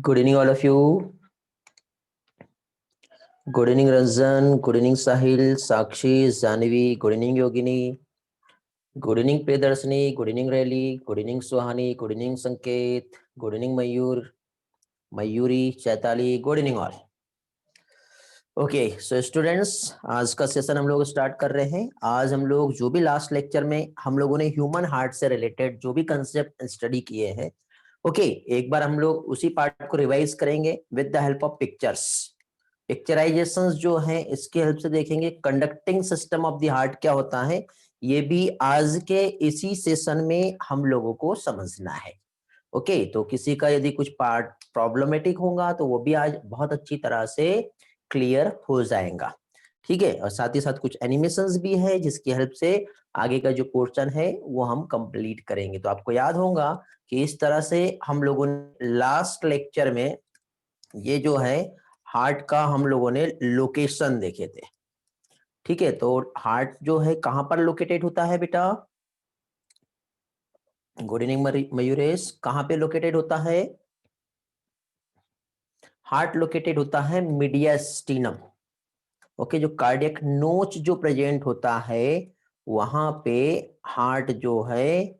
Good evening, all of you. Good evening, Ranjan. Good evening, Sahil, Sakshi, Zanvi. Good evening, Yogini. Good evening, Priyadarshini. Good evening, Rayli. Good evening, Suhani. Good evening, Sanket. Good evening, Mayur, Mayuri, Chaitali. Good evening, all. Okay so students, आज का session हम लोग start कर रहे हैं। आज हम लोग जो भी लास्ट लेक्चर में हम लोगों ने ह्यूमन हार्ट से रिलेटेड जो भी कंसेप्ट स्टडी किए हैं, ओके एक बार हम लोग उसी पार्ट को रिवाइज करेंगे with the help of pictures. Picturisations जो हैं इसके हेल्प से देखेंगे conducting system of the heart क्या होता है। ये भी आज के इसी सेशन में हम लोगों को समझना है। ओके तो किसी का यदि कुछ पार्ट प्रॉब्लमेटिक होगा तो वो भी आज बहुत अच्छी तरह से क्लियर हो जाएगा। ठीक है, और साथ ही साथ कुछ एनिमेशंस भी है जिसकी हेल्प से आगे का जो पोर्शन है वो हम कंप्लीट करेंगे। तो आपको याद होगा कि इस तरह से हम लोगों ने लास्ट लेक्चर में ये जो है हार्ट का हम लोगों ने लोकेशन देखे थे। ठीक है, तो हार्ट जो है कहां पर लोकेटेड होता है बेटा? गुड इवनिंग मयूरेश, कहां पे लोकेटेड होता है? हार्ट लोकेटेड होता है मीडियास्टिनम। ओके, जो कार्डियक नोच जो प्रेजेंट होता है वहां पे हार्ट जो है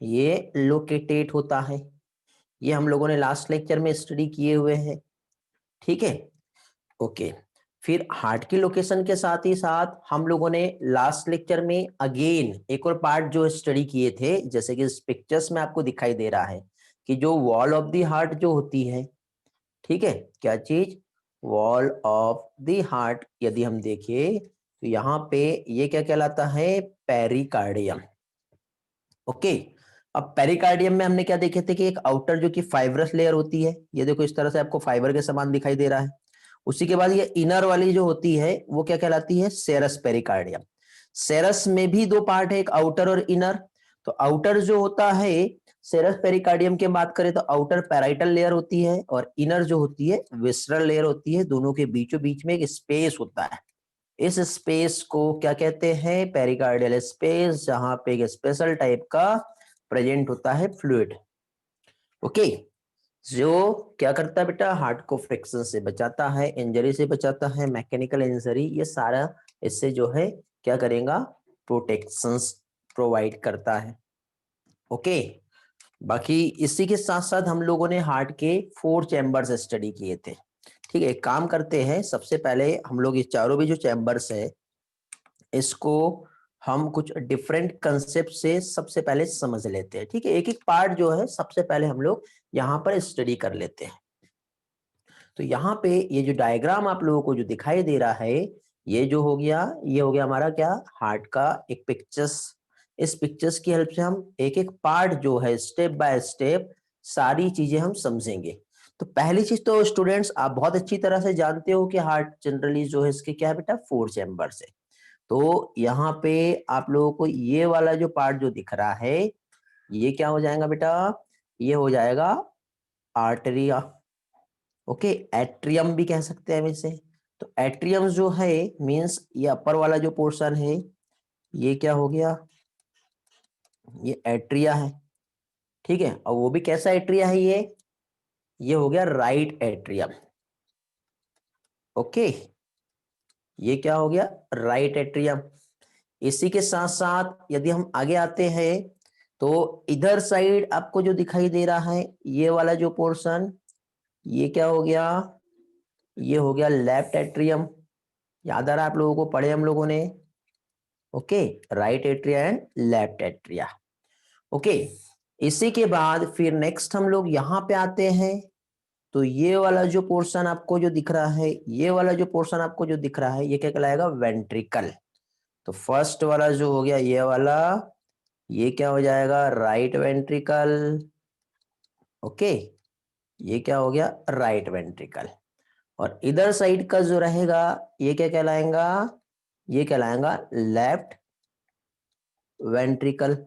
ये लोकेटेड होता है। ये हम लोगों ने लास्ट लेक्चर में स्टडी किए हुए हैं। ठीक है, ओके। फिर हार्ट की लोकेशन के साथ ही साथ हम लोगों ने लास्ट लेक्चर में अगेन एक और पार्ट जो स्टडी किए थे, जैसे कि इस पिक्चर्स में आपको दिखाई दे रहा है कि जो वॉल ऑफ द हार्ट जो होती है, ठीक है, क्या चीज? Wall of the heart. यदि हम देखें तो यहाँ पे ये क्या कहलाता है? पेरिकार्डियम। ओके, अब पेरिकार्डियम में हमने क्या देखे थे कि एक आउटर जो कि फाइब्रस लेयर होती है, ये देखो इस तरह से आपको फाइबर के समान दिखाई दे रहा है। उसी के बाद ये इनर वाली जो होती है वो क्या कहलाती है? सेरस पेरिकार्डियम। सेरस में भी दो पार्ट है, एक आउटर और इनर। तो आउटर जो होता है सेरस पेरिकार्डियम की बात करें तो आउटर पैराइटल लेयर होती है और इनर जो होती है विसरल लेयर होती है। दोनों के बीचों बीच में एक स्पेस होता है। इस स्पेस को क्या कहते हैं? पेरिकार्डियल स्पेस, जहां पे एक स्पेशल टाइप का प्रेजेंट होता है फ्लूइड। ओके, जो क्या करता है बेटा? हार्ट को फ्रिक्शन से बचाता है, इंजरी से बचाता है, मैकेनिकल इंजरी, ये सारा इससे जो है क्या करेगा? प्रोटेक्शंस प्रोवाइड करता है। ओके, बाकी इसी के साथ साथ हम लोगों ने हार्ट के 4 चैम्बर्स स्टडी किए थे। ठीक है, एक काम करते हैं, सबसे पहले हम लोग ये चारों भी जो चैम्बर्स है इसको हम कुछ डिफरेंट कंसेप्ट से सबसे पहले समझ लेते हैं। ठीक है, एक एक पार्ट जो है सबसे पहले हम लोग यहाँ पर स्टडी कर लेते हैं। तो यहाँ पे ये जो डायग्राम आप लोगों को जो दिखाई दे रहा है ये जो हो गया, ये हो गया हमारा क्या? हार्ट का एक पिक्चर्स। इस पिक्चर्स की हेल्प से हम एक एक पार्ट जो है स्टेप बाय स्टेप सारी चीजें हम समझेंगे। तो पहली चीज तो स्टूडेंट्स आप बहुत अच्छी तरह से जानते हो कि हार्ट जनरली जो है इसके क्या है बेटा? 4 चैम्बर्स है। तो यहाँ पे आप लोगों को ये वाला जो पार्ट जो दिख रहा है ये क्या हो जाएगा बेटा? ये हो जाएगा आर्टरिया। ओके, एट्रियम भी कह सकते हैं वैसे। तो एट्रियम जो है मींस ये अपर वाला जो पोर्शन है ये क्या हो गया? ये एट्रिया है। ठीक है, और वो भी कैसा एट्रिया है? ये हो गया राइट एट्रियम। ओके, ये क्या हो गया? Right atrium. इसी के साथ साथ यदि हम आगे आते हैं तो इधर साइड आपको जो दिखाई दे रहा है ये वाला जो पोर्शन ये क्या हो गया? ये हो गया लेफ्ट एट्रियम। याद आ रहा है आप लोगों को? पढ़े हम लोगों ने। Okay, right atria and left atria. Okay, इसी के बाद फिर नेक्स्ट हम लोग यहाँ पे आते हैं। तो ये वाला जो पोर्शन आपको जो दिख रहा है, ये वाला जो पोर्शन आपको जो दिख रहा है ये क्या कहलाएगा? वेंट्रिकल। तो फर्स्ट वाला जो हो गया ये वाला, ये क्या हो जाएगा? Right ventricle. ओके, ये क्या हो गया? Right ventricle. और इधर साइड का जो रहेगा ये क्या कहलाएगा? ये कहलाएगा लेफ्ट वेंट्रिकल।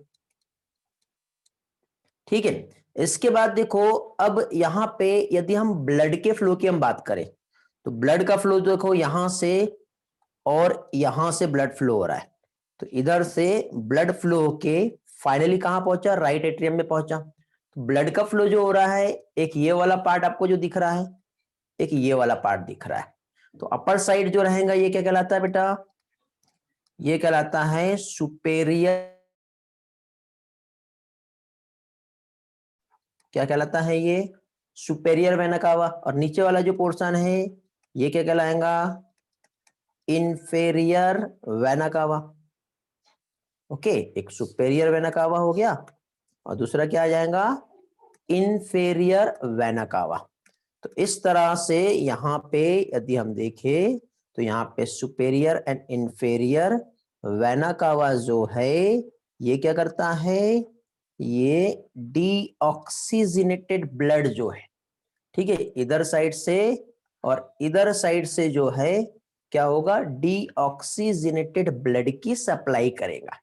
ठीक है, इसके बाद देखो, अब यहां पे यदि हम ब्लड के फ्लो की हम बात करें तो ब्लड का फ्लो देखो यहां से और यहां से ब्लड फ्लो हो रहा है। तो इधर से ब्लड फ्लो होके फाइनली कहां पहुंचा? राइट एट्रियम में पहुंचा। तो ब्लड का फ्लो जो हो रहा है, एक ये वाला पार्ट आपको जो दिख रहा है, एक ये वाला पार्ट दिख रहा है। तो अपर साइड जो रहेगा ये क्या कहलाता है बेटा, ये कहलाता है सुपेरियर, क्या कहलाता है ये, सुपेरियर वेना कावा। और नीचे वाला जो पोर्शन है ये क्या कहलाएगा, इंफेरियर वेना कावा। ओके, एक सुपेरियर वेना कावा हो गया और दूसरा क्या आ जाएगा, इंफेरियर वेना कावा। तो इस तरह से यहाँ पे यदि हम देखें तो यहाँ पे superior end inferior vena cava जो है ये क्या करता है, ये डीऑक्सीजनेटेड ब्लड जो है, ठीक है, इधर साइड से और इधर साइड से जो है क्या होगा, डीऑक्सीजनेटेड ब्लड की सप्लाई करेगा।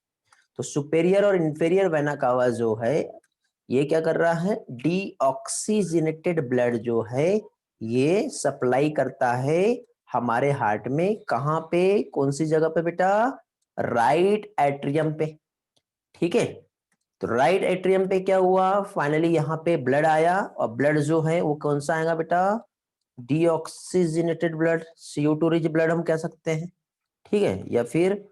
तो सुपेरियर और इंफेरियर वेना कावा जो है ये क्या कर रहा है, डीऑक्सीजनेटेड ब्लड जो है ये सप्लाई करता है हमारे हार्ट में। कहां पे, कौन सी जगह पे बेटा, राइट एट्रियम पे, ठीक है। तो राइट एट्रियम पे क्या हुआ, फाइनली यहाँ पे ब्लड आया और ब्लड जो है वो कौन सा आएगा बेटा, deoxygenated blood, CO2 rich blood हम कह सकते हैं, ठीक है, या फिर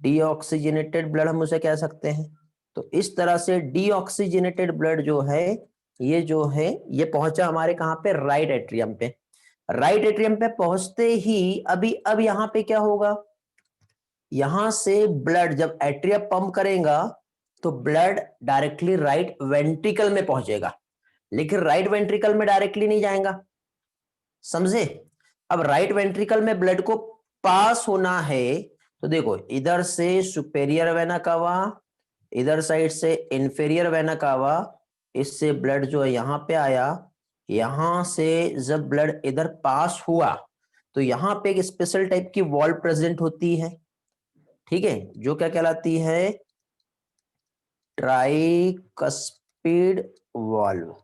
डीऑक्सीजनेटेड ब्लड हम उसे कह सकते हैं। तो इस तरह से डीऑक्सीजनेटेड ब्लड जो है ये पहुंचा हमारे कहां पे, राइट एट्रियम पे। राइट एट्रियम पे पहुंचते ही अभी अब यहाँ पे क्या होगा, यहां से ब्लड जब एट्रियम पंप करेगा तो ब्लड डायरेक्टली राइट वेंट्रिकल में पहुंचेगा, लेकिन राइट वेंट्रिकल में डायरेक्टली नहीं जाएगा, समझे। अब राइट वेंट्रिकल में ब्लड को पास होना है तो देखो इधर से सुपेरियर वेना कावा, इधर साइड से इंफेरियर वेना कावा, इससे ब्लड जो है यहाँ पे आया, यहां से जब ब्लड इधर पास हुआ तो यहाँ पे एक स्पेशल टाइप की वॉल्व प्रेजेंट होती है, ठीक है, जो क्या कहलाती है, ट्राइकस्पिड वॉल्व।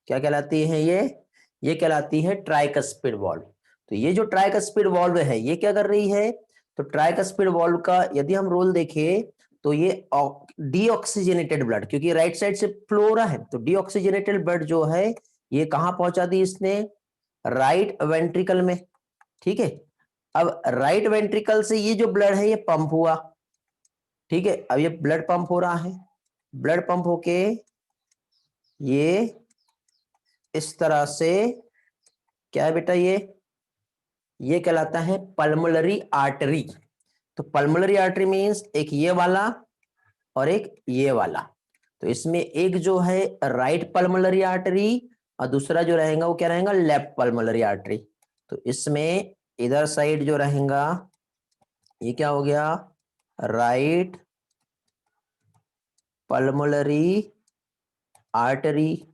क्या कहलाती है ये कहलाती है ट्राइकस्पिड वॉल्व। तो ये जो ट्राइकस्पिड वॉल्व है ये क्या कर रही है, तो ट्राइकस्पिड वॉल्व का यदि हम रोल देखें तो ये डीऑक्सीजनेटेड ब्लड, क्योंकि राइट साइड से फ्लो हो रहा है, तो डीऑक्सीजनेटेड ब्लड जो है ये कहां पहुंचा दी इसने, राइट वेंट्रिकल में, ठीक है। अब राइट वेंट्रिकल से ये जो ब्लड है ये पंप हुआ, ठीक है, अब ये ब्लड पंप हो रहा है, ब्लड पंप होके ये इस तरह से क्या है बेटा, ये कहलाता है पल्मोनरी आर्टरी। तो पल्मोनरी आर्टरी मींस एक ये वाला और एक ये वाला। तो इसमें एक जो है राइट पल्मोनरी आर्टरी और दूसरा जो रहेगा वो क्या रहेगा, लेफ्ट पल्मोनरी आर्टरी। तो इसमें इधर साइड जो रहेगा ये क्या हो गया, राइट पल्मोनरी आर्टरी,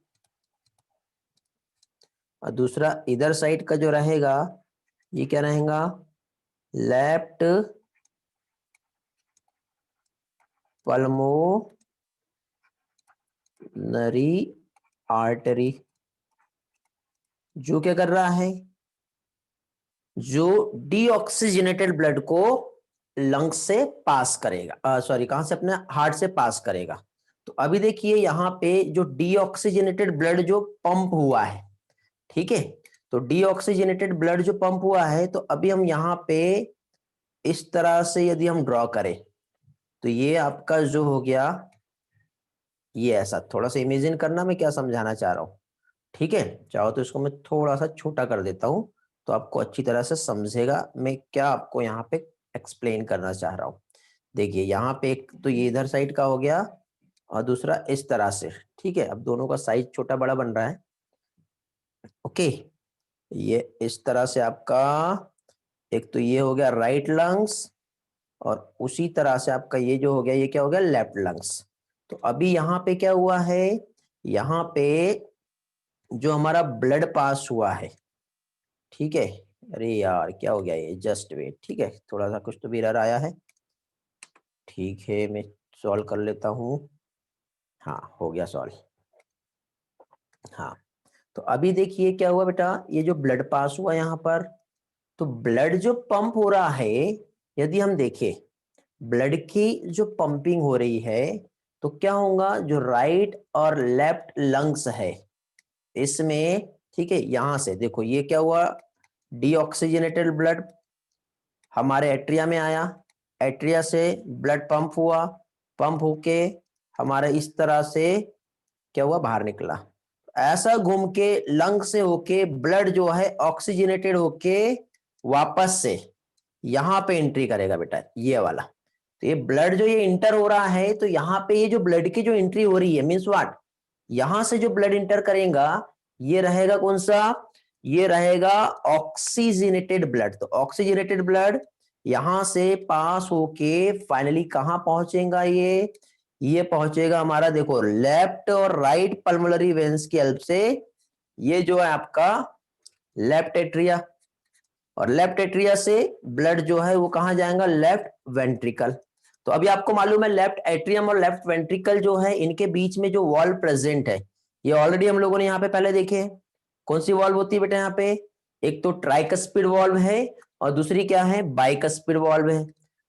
और दूसरा इधर साइड का जो रहेगा ये क्या रहेगा, लेफ्ट पल्मोनरी आर्टरी, जो क्या कर रहा है, जो डीऑक्सीजनेटेड ब्लड को लंग्स से पास करेगा, सॉरी कहां से, अपने हार्ट से पास करेगा। तो अभी देखिए यहाँ पे जो डीऑक्सीजनेटेड ब्लड जो पंप हुआ है, ठीक है, तो डीऑक्सीजनेटेड ब्लड जो पंप हुआ है, तो अभी हम यहाँ पे इस तरह से यदि हम ड्रॉ करें तो ये आपका जो हो गया, ये ऐसा थोड़ा सा इमेजिन करना मैं क्या समझाना चाह रहा हूँ, ठीक है। चाहो तो इसको मैं थोड़ा सा छोटा कर देता हूं तो आपको अच्छी तरह से समझेगा मैं क्या आपको यहाँ पे एक्सप्लेन करना चाह रहा हूँ। देखिए यहाँ पे एक तो ये इधर साइड का हो गया और दूसरा इस तरह से, ठीक है, अब दोनों का साइज छोटा बड़ा बन रहा है, ओके। ये इस तरह से आपका एक तो ये हो गया राइट लंग्स और उसी तरह से आपका ये जो हो गया ये क्या हो गया, लेफ्ट लंग्स। तो अभी यहाँ पे क्या हुआ है, यहाँ पे जो हमारा ब्लड पास हुआ है, ठीक है, अरे यार क्या हो गया ये, जस्ट वेट, ठीक है, थोड़ा सा कुछ तो भी एरर आया है, ठीक है मैं सॉल्व कर लेता हूँ, हाँ हो गया सॉल्व। हाँ, तो अभी देखिए क्या हुआ बेटा, ये जो ब्लड पास हुआ यहाँ पर, तो ब्लड जो पंप हो रहा है, यदि हम देखें ब्लड की जो पंपिंग हो रही है तो क्या होगा, जो राइट और लेफ्ट लंग्स है इसमें, ठीक है, यहां से देखो ये क्या हुआ, डीऑक्सीजनेटेड ब्लड हमारे एट्रिया में आया, एट्रिया से ब्लड पंप हुआ, पंप होके हमारे इस तरह से क्या हुआ, बाहर निकला, ऐसा घूम के लंग से होके ब्लड जो है ऑक्सीजनेटेड होके वापस से यहां पे एंट्री करेगा बेटा, ये वाला। तो ये ब्लड जो ये इंटर हो रहा है, तो यहाँ पे ये जो ब्लड की जो एंट्री हो रही है मीन्स व्हाट, यहां से जो ब्लड इंटर करेगा ये रहेगा कौन सा, ये रहेगा ऑक्सीजनेटेड ब्लड। तो ऑक्सीजनेटेड ब्लड यहां से पास होके फाइनली कहां पहुंचेगा, ये पहुंचेगा हमारा, देखो लेफ्ट और राइट पल्मोनरी वेन्स की हेल्प से, ये जो है आपका लेफ्ट एट्रिया, और लेफ्ट एट्रिया से ब्लड जो है वो कहां जाएगा, लेफ्ट वेंट्रिकल। तो अभी आपको मालूम है लेफ्ट एट्रियम और लेफ्ट वेंट्रिकल जो है इनके बीच में जो वॉल्व प्रेजेंट है, ये ऑलरेडी हम लोगों ने यहाँ पे पहले देखे हैं। कौन सी वॉल्व होती है बेटा यहाँ पे, एक तो ट्राइकस्पिड वॉल्व है और दूसरी क्या है, बाइकस्पिड वॉल्व है।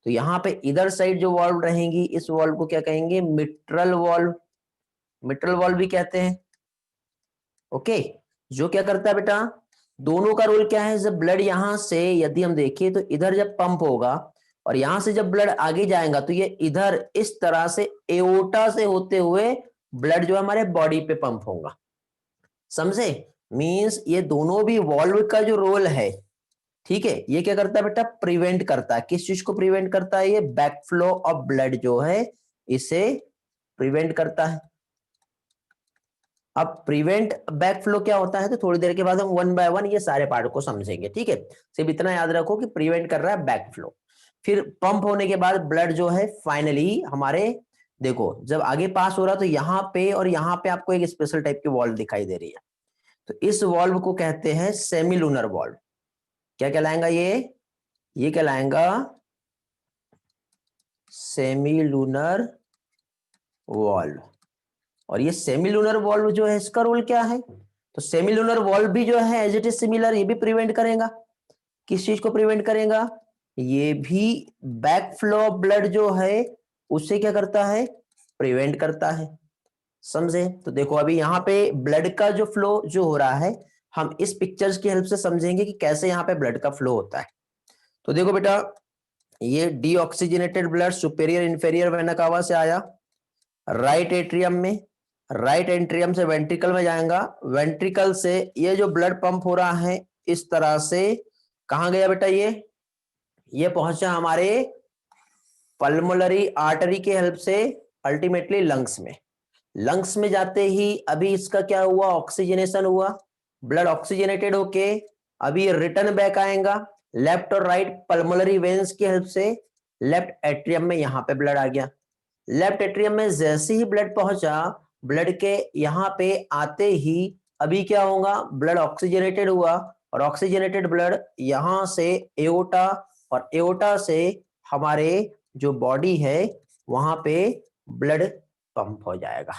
तो यहाँ पे इधर साइड जो वॉल्व रहेंगी इस वॉल्व को क्या कहेंगे, मिट्रल वॉल्व, मिट्रल वॉल्व भी कहते हैं। ओके, जो क्या करता है बेटा, दोनों का रोल क्या है, जब ब्लड यहां से यदि हम देखें तो इधर जब पंप होगा और यहां से जब ब्लड आगे जाएगा तो ये इधर इस तरह से एओर्टा से होते हुए ब्लड जो हमारे बॉडी पे पंप होगा, समझे। मींस ये दोनों भी वॉल्व का जो रोल है, ठीक है, ये क्या करता है बेटा, प्रिवेंट करता है, किस चीज को प्रिवेंट करता है, ये बैकफ्लो ऑफ ब्लड जो है इसे प्रिवेंट करता है। अब प्रिवेंट बैकफ्लो क्या होता है, तो थोड़ी देर के बाद हम वन बाय वन ये सारे पार्ट को समझेंगे, ठीक है। सिर्फ इतना याद रखो कि प्रिवेंट कर रहा है बैकफ्लो। फिर पंप होने के बाद ब्लड जो है फाइनली हमारे, देखो जब आगे पास हो रहा तो यहाँ पे और यहाँ पे आपको एक स्पेशल टाइप की वॉल्व दिखाई दे रही है, तो इस वॉल्व को कहते हैं सेमीलूनर वॉल्व। क्या कहलाएगा ये कहलाएगा सेमीलूनर वॉल्व। और ये सेमीलूनर वॉल्व जो है इसका रोल क्या है, तो सेमीलूनर वॉल्व भी जो है एज इट इज सिमिलर, ये भी प्रिवेंट करेगा, किस चीज को प्रिवेंट करेगा, ये भी बैकफ्लो ऑफ ब्लड जो है उससे क्या करता है, प्रिवेंट करता है, समझे। तो देखो अभी यहाँ पे ब्लड का जो फ्लो जो हो रहा है, हम इस पिक्चर्स की हेल्प से समझेंगे कि कैसे यहाँ पे ब्लड का फ्लो होता है। तो देखो बेटा, ये deoxygenated blood superior inferior vena cava से आया राइट एट्रियम में, राइट एट्रियम से वेंट्रिकल में जाएगा, वेंट्रिकल से ये जो ब्लड पंप हो रहा है इस तरह से कहां गया बेटा, ये पहुंचा हमारे पल्मोनरी आर्टरी के हेल्प से अल्टीमेटली लंग्स में। लंग्स में जाते ही अभी इसका क्या हुआ, ऑक्सीजनेशन हुआ, ब्लड ऑक्सीजनेटेड होके अभी रिटर्न बैक आएगा लेफ्ट और राइट पल्मोनरी वेन्स की हेल्प से, लेफ्ट एट्रियम में यहां पे ब्लड आ गया। लेफ्ट एट्रियम में जैसे ही ब्लड पहुंचा, ब्लड के यहां पे आते ही अभी क्या होगा, ब्लड ऑक्सीजनेटेड हुआ और ऑक्सीजनेटेड ब्लड यहां से एओर्टा और एओर्टा से हमारे जो बॉडी है वहां पे ब्लड पंप हो जाएगा,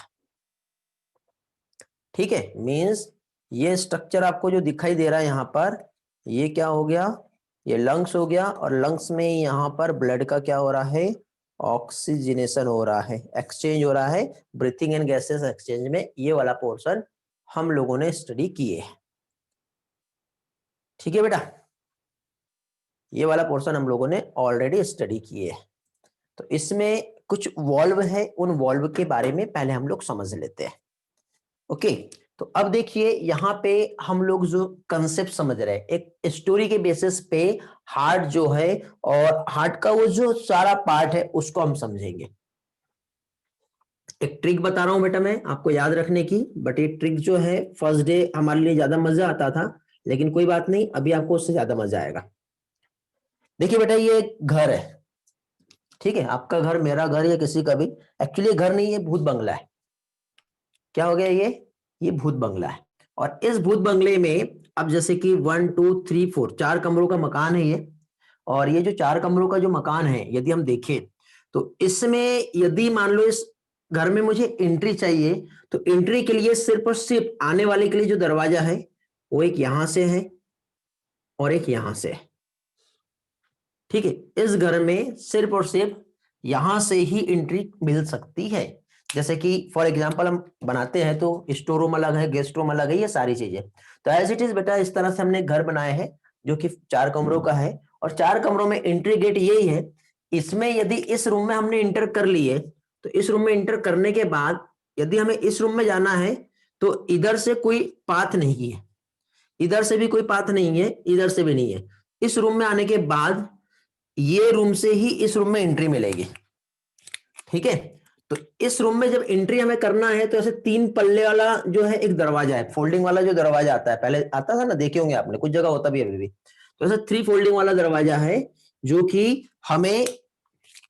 ठीक है। मींस ये स्ट्रक्चर आपको जो दिखाई दे रहा है यहां पर, ये क्या हो गया, ये लंग्स हो गया और लंग्स में यहां पर ब्लड का क्या हो रहा है, ऑक्सीजनेशन हो रहा है, एक्सचेंज हो रहा है, ब्रीथिंग एंड गैसेस एक्सचेंज में। ये वाला पोर्शन हम लोगों ने स्टडी किए, ठीक है बेटा, ये वाला पोर्शन हम लोगों ने ऑलरेडी स्टडी किए। तो इसमें कुछ वॉल्व है, उन वॉल्व के बारे में पहले हम लोग समझ लेते हैं। ओके, तो अब देखिए यहाँ पे हम लोग जो कंसेप्ट समझ रहे हैं एक स्टोरी के बेसिस पे, हार्ट जो है और हार्ट का वो जो सारा पार्ट है उसको हम समझेंगे। एक ट्रिक बता रहा हूं बेटा मैं आपको याद रखने की, बट ये ट्रिक जो है फर्स्ट डे हमारे लिए ज्यादा मजा आता था, लेकिन कोई बात नहीं, अभी आपको उससे ज्यादा मजा आएगा। देखिए बेटा, ये घर है, ठीक है, आपका घर, मेरा घर या किसी का भी, एक्चुअली घर नहीं, ये भूत बंगला है। क्या हो गया, ये भूत बंगला है। और इस भूत बंगले में अब जैसे कि 1 2 3 4 4 कमरों का मकान है ये, और ये जो 4 कमरों का जो मकान है यदि हम देखें तो इसमें यदि मान लो इस घर में मुझे एंट्री चाहिए, तो एंट्री के लिए सिर्फ और सिर्फ आने वाले के लिए जो दरवाजा है वो एक यहां से है और एक यहां से है, ठीक है। इस घर में सिर्फ और सिर्फ यहां से ही एंट्री मिल सकती है। जैसे कि फॉर एग्जांपल हम बनाते हैं तो स्टोर रूम अलग है, गेस्ट रूम अलग है, ये सारी चीजें। तो एज इट इज बेटा इस तरह से हमने घर बनाया है जो कि 4 कमरों का है, और 4 कमरों में एंट्री गेट यही है। इसमें यदि इस रूम में हमने इंटर कर लिए तो इस रूम में इंटर करने के बाद यदि हमें इस रूम में जाना है तो इधर से कोई पाथ नहीं है, इधर से भी कोई पाथ नहीं है, इधर से भी नहीं है। इस रूम में आने के बाद ये रूम से ही इस रूम में एंट्री मिलेगी। ठीक है, तो इस रूम में जब एंट्री हमें करना है तो ऐसे 3 पल्ले वाला जो है एक दरवाजा है, फोल्डिंग वाला जो दरवाजा आता है, पहले आता था ना, देखे होंगे आपने, कुछ जगह होता भी अभी भी। तो ऐसे 3 फोल्डिंग वाला दरवाजा है जो कि हमें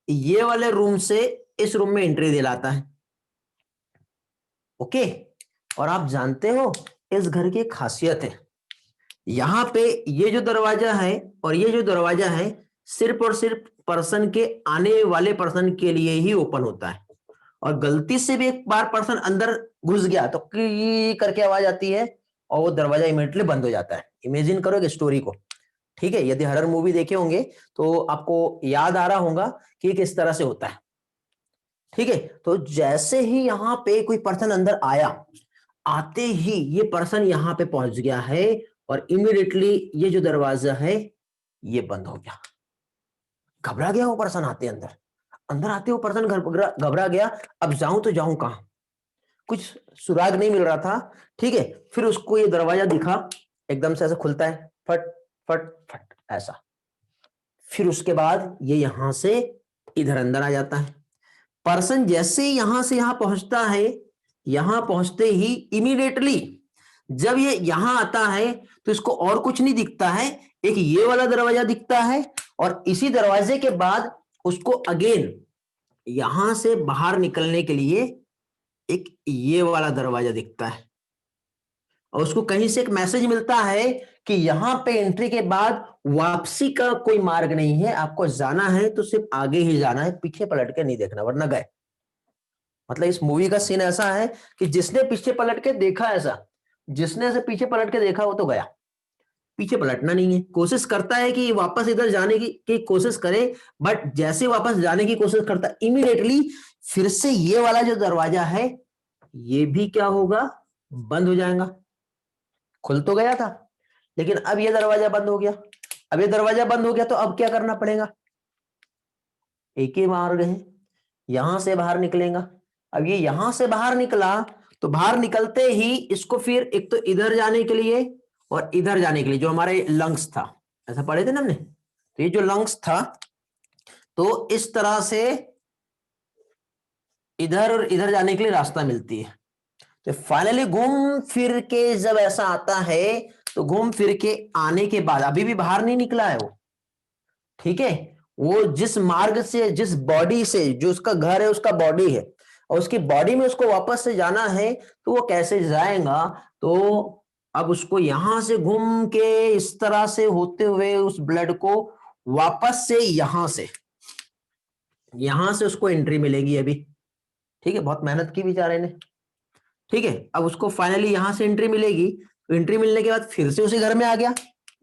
ये वाले रूम से इस रूम में एंट्री दिलाता है। ओके, और आप जानते हो इस घर की खासियत है, यहां पे ये जो दरवाजा है और ये जो दरवाजा है सिर्फ और सिर्फ पर्सन के आने वाले पर्सन के लिए ही ओपन होता है, और गलती से भी एक बार पर्सन अंदर घुस गया तो की करके आवाज आती है और वो दरवाजा इमीडिएटली बंद हो जाता है। इमेजिन करो एक स्टोरी को। ठीक है, यदि हॉरर मूवी देखे होंगे तो आपको याद आ रहा होगा कि किस तरह से होता है। ठीक है, तो जैसे ही यहां पे कोई पर्सन अंदर आया, आते ही ये पर्सन यहां पे पहुंच गया है और इमीडिएटली ये जो दरवाजा है ये बंद हो गया। घबरा गया वो पर्सन आते अंदर, अंदर आते वो पर्सन घबरा गया, अब जाऊं तो जाऊं कहां, कुछ सुराग नहीं मिल रहा था। ठीक है, फिर उसको ये दरवाजा दिखा, एकदम से ऐसे खुलता है, फट फट फट ऐसा। फिर उसके बाद ये यहां से इधर अंदर आ जाता है। पर्सन जैसे ही यहां से यहां पहुंचता है, यहां पहुंचते ही इमीडिएटली जब ये यहां आता है तो इसको और कुछ नहीं दिखता है, एक ये वाला दरवाजा दिखता है, और इसी दरवाजे के बाद उसको अगेन यहां से बाहर निकलने के लिए एक ये वाला दरवाजा दिखता है, और उसको कहीं से एक मैसेज मिलता है कि यहां पे एंट्री के बाद वापसी का कोई मार्ग नहीं है, आपको जाना है तो सिर्फ आगे ही जाना है, पीछे पलट के नहीं देखना वरना गए। मतलब इस मूवी का सीन ऐसा है कि जिसने पीछे पलट के देखा, ऐसा जिसने ऐसे पीछे पलट के देखा वो तो गया, पीछे पलटना नहीं है। कोशिश करता है कि वापस इधर जाने की कोशिश करे, बट जैसे वापस जाने की कोशिश करता इमीडिएटली फिर से ये वाला जो दरवाजा है ये भी क्या होगा, बंद हो जाएगा। खुल तो गया था लेकिन अब ये दरवाजा बंद हो गया। अब ये दरवाजा बंद हो गया तो अब क्या करना पड़ेगा, एक ही मार्ग है, यहां से बाहर निकलेगा। अब ये यहां से बाहर निकला तो बाहर निकलते ही इसको फिर एक तो इधर जाने के लिए और इधर जाने के लिए, जो हमारे लंग्स था, ऐसा पढ़े थे ना हमने, तो ये जो लंग्स था तो इस तरह से इधर और इधर जाने के लिए रास्ता मिलती है। तो फाइनली घूम फिर के जब ऐसा आता है तो घूम फिर के आने के बाद अभी भी बाहर नहीं निकला है वो। ठीक है, वो जिस मार्ग से, जिस बॉडी से, जो उसका घर है उसका बॉडी है और उसकी बॉडी में उसको वापस से जाना है तो वो कैसे जाएगा, तो अब उसको यहां से घूम के इस तरह से होते हुए उस ब्लड को वापस से यहां से उसको एंट्री मिलेगी अभी। ठीक है, बहुत मेहनत की बेचारे ने। ठीक है, अब उसको फाइनली यहां से एंट्री मिलेगी, तो एंट्री मिलने के बाद फिर से उसी घर में आ गया।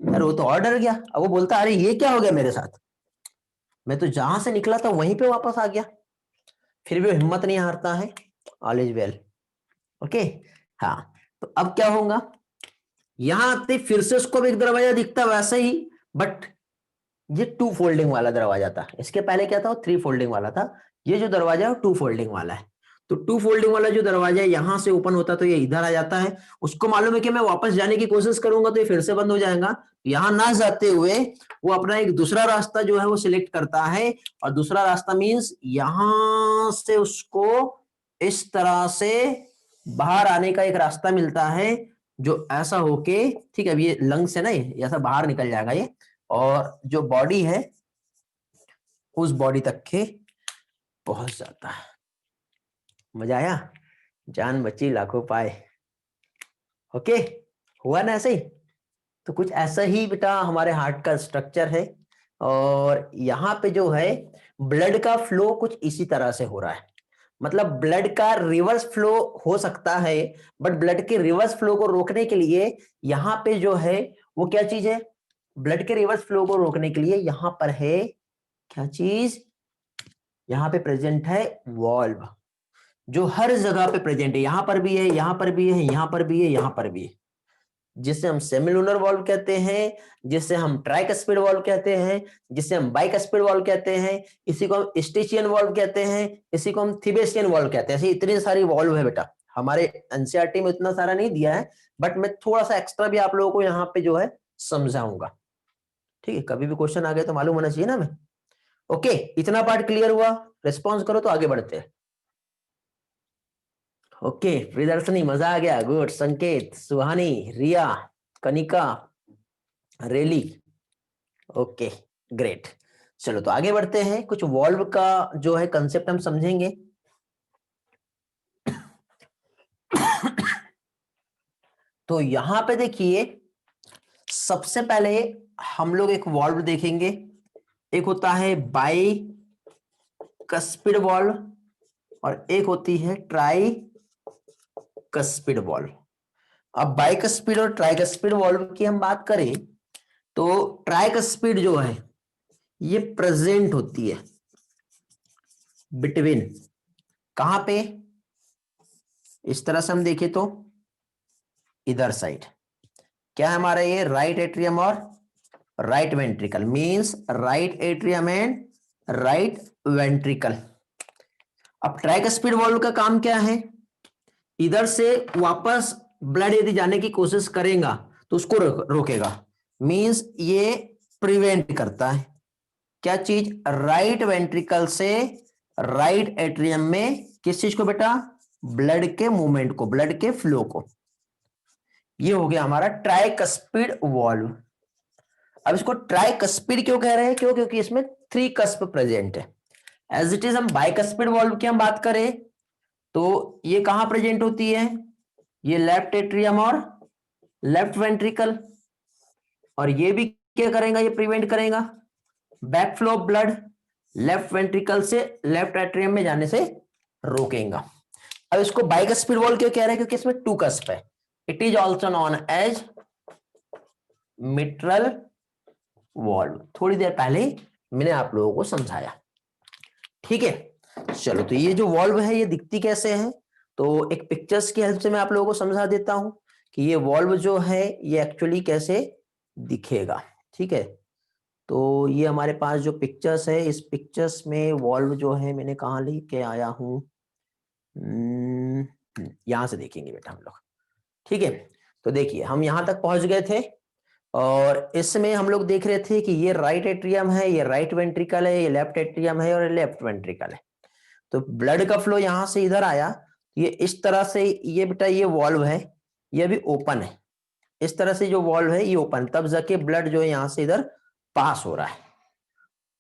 यार वो तो और डर गया, अब वो बोलता अरे ये क्या हो गया मेरे साथ, मैं तो जहां से निकला था वहीं पे वापस आ गया। फिर भी वो हिम्मत नहीं हारता है, ऑल इज वेल। ओके, हाँ, तो अब क्या होगा, यहां आते फिर से उसको भी एक दरवाजा दिखता वैसे ही, बट ये 2 फोल्डिंग वाला दरवाजा था। इसके पहले क्या था, वो 3 फोल्डिंग वाला था। ये जो दरवाजा है वो 2 फोल्डिंग वाला है। तो 2 फोल्डिंग वाला जो दरवाजा है यहां से ओपन होता तो ये इधर आ जाता है। उसको मालूम है कि मैं वापस जाने की कोशिश करूंगा तो ये फिर से बंद हो जाएगा। यहां ना जाते हुए वो अपना एक दूसरा रास्ता जो है वो सिलेक्ट करता है, और दूसरा रास्ता मीन्स यहां से उसको इस तरह से बाहर आने का एक रास्ता मिलता है, जो ऐसा होके, ठीक है, अब ये लंग्स है ना, ये ऐसा बाहर निकल जाएगा ये, और जो बॉडी है उस बॉडी तक के पहुंच जाता है। मजा आया, जान बची लाखों पाए। ओके, हुआ ना ऐसे ही। तो कुछ ऐसा ही बेटा हमारे हार्ट का स्ट्रक्चर है, और यहाँ पे जो है ब्लड का फ्लो कुछ इसी तरह से हो रहा है। मतलब ब्लड का रिवर्स फ्लो हो सकता है, बट ब्लड के रिवर्स फ्लो को रोकने के लिए यहाँ पे जो है वो क्या चीज है, ब्लड के रिवर्स फ्लो को रोकने के लिए यहाँ पर है क्या चीज, यहाँ पे प्रेजेंट है वॉल्व। जो हर जगह पे प्रेजेंट है, यहां पर भी है, यहां पर भी है, यहां पर भी है, यहां पर भी है, जिसे हम सेमिलुनर वॉल्व कहते हैं, जिसे हम ट्राइकस्पिड वॉल्व कहते हैं, जिसे हम बाइकस्पिड वॉल्व कहते हैं, इसी को हम स्टिचियन वॉल्व कहते हैं, इसी को हम थिबेस्टियन वॉल्व कहते हैं। ऐसी इतनी सारी वॉल्व है बेटा, हमारे एनसीईआरटी में इतना सारा नहीं दिया है, बट मैं थोड़ा सा एक्स्ट्रा भी आप लोगों को यहाँ पे जो है समझाऊंगा। ठीक है, कभी भी क्वेश्चन आ गया तो मालूम होना चाहिए ना मैं। ओके, इतना पार्ट क्लियर हुआ, रिस्पॉन्स करो तो आगे बढ़ते हैं। ओके, प्रियदर्शनी मजा आ गया, गुड। संकेत, सुहानी, रिया, कनिका, रेली, ओके ग्रेट। चलो तो आगे बढ़ते हैं, कुछ वॉल्व का जो है कंसेप्ट हम समझेंगे। तो यहां पे देखिए, सबसे पहले हम लोग एक वॉल्व देखेंगे, एक होता है बाई कस्पिड वॉल्व और एक होती है ट्राई कस्पिड वॉल्व। अब बाइकस्पिड और ट्राइकस्पिड वॉल्व की हम बात करें तो ट्राइकस्पिड जो है ये प्रेजेंट होती है बिटवीन, कहां पे, इस तरह से हम देखें तो इधर साइड, क्या है हमारा ये राइट एट्रियम और right ventricle, means right atrium and right ventricle. अब ट्राइकस्पिड वॉल्व का काम क्या है, इधर से वापस ब्लड यदि जाने की कोशिश करेगा तो उसको रोकेगा, मींस ये प्रिवेंट करता है क्या चीज, राइट वेंट्रिकल से राइट एट्रियम में किस चीज को बेटा, ब्लड के मूवमेंट को, ब्लड के फ्लो को। ये हो गया हमारा ट्राइकस्पिड वॉल्व। अब इसको ट्राइकस्पिड क्यों कह रहे हैं, क्यों, क्योंकि इसमें 3 कस्प प्रेजेंट है। एज इट इज हम बाइकस्पिड वॉल्व की हम बात करें तो ये कहां प्रेजेंट होती है, ये लेफ्ट एट्रियम और लेफ्ट वेंट्रिकल, और ये भी क्या करेगा, ये प्रिवेंट करेगा back flow of blood, left ventricle से लेफ्ट एट्रियम में जाने से रोकेगा। अब इसको बाइकस्पिड वॉल्व क्यों कह रहे हैं, क्योंकि इसमें 2 कस्प है। It is also known as mitral valve, थोड़ी देर पहले मैंने आप लोगों को समझाया। ठीक है, चलो तो ये जो वॉल्व है ये दिखती कैसे है, तो एक पिक्चर्स की हेल्प से मैं आप लोगों को समझा देता हूं कि ये वॉल्व जो है ये एक्चुअली कैसे दिखेगा। ठीक है, तो ये हमारे पास जो पिक्चर्स है, इस पिक्चर्स में वॉल्व जो है मैंने कहाँ लेके आया हूं, यहां से देखेंगे बेटा हम लोग। ठीक है, तो देखिए हम यहां तक पहुंच गए थे और इसमें हम लोग देख रहे थे कि ये राइट एट्रियम है, ये राइट वेंट्रिकल है, ये लेफ्ट एट्रियम है और ये लेफ्ट वेंट्रिकल है। तो ब्लड का फ्लो यहां से इधर आया, ये इस तरह से, ये बेटा ये वॉल्व है, ये भी ओपन है, इस तरह से जो वॉल्व है ये ओपन, तब जाके ब्लड जो है यहां से इधर पास हो रहा है।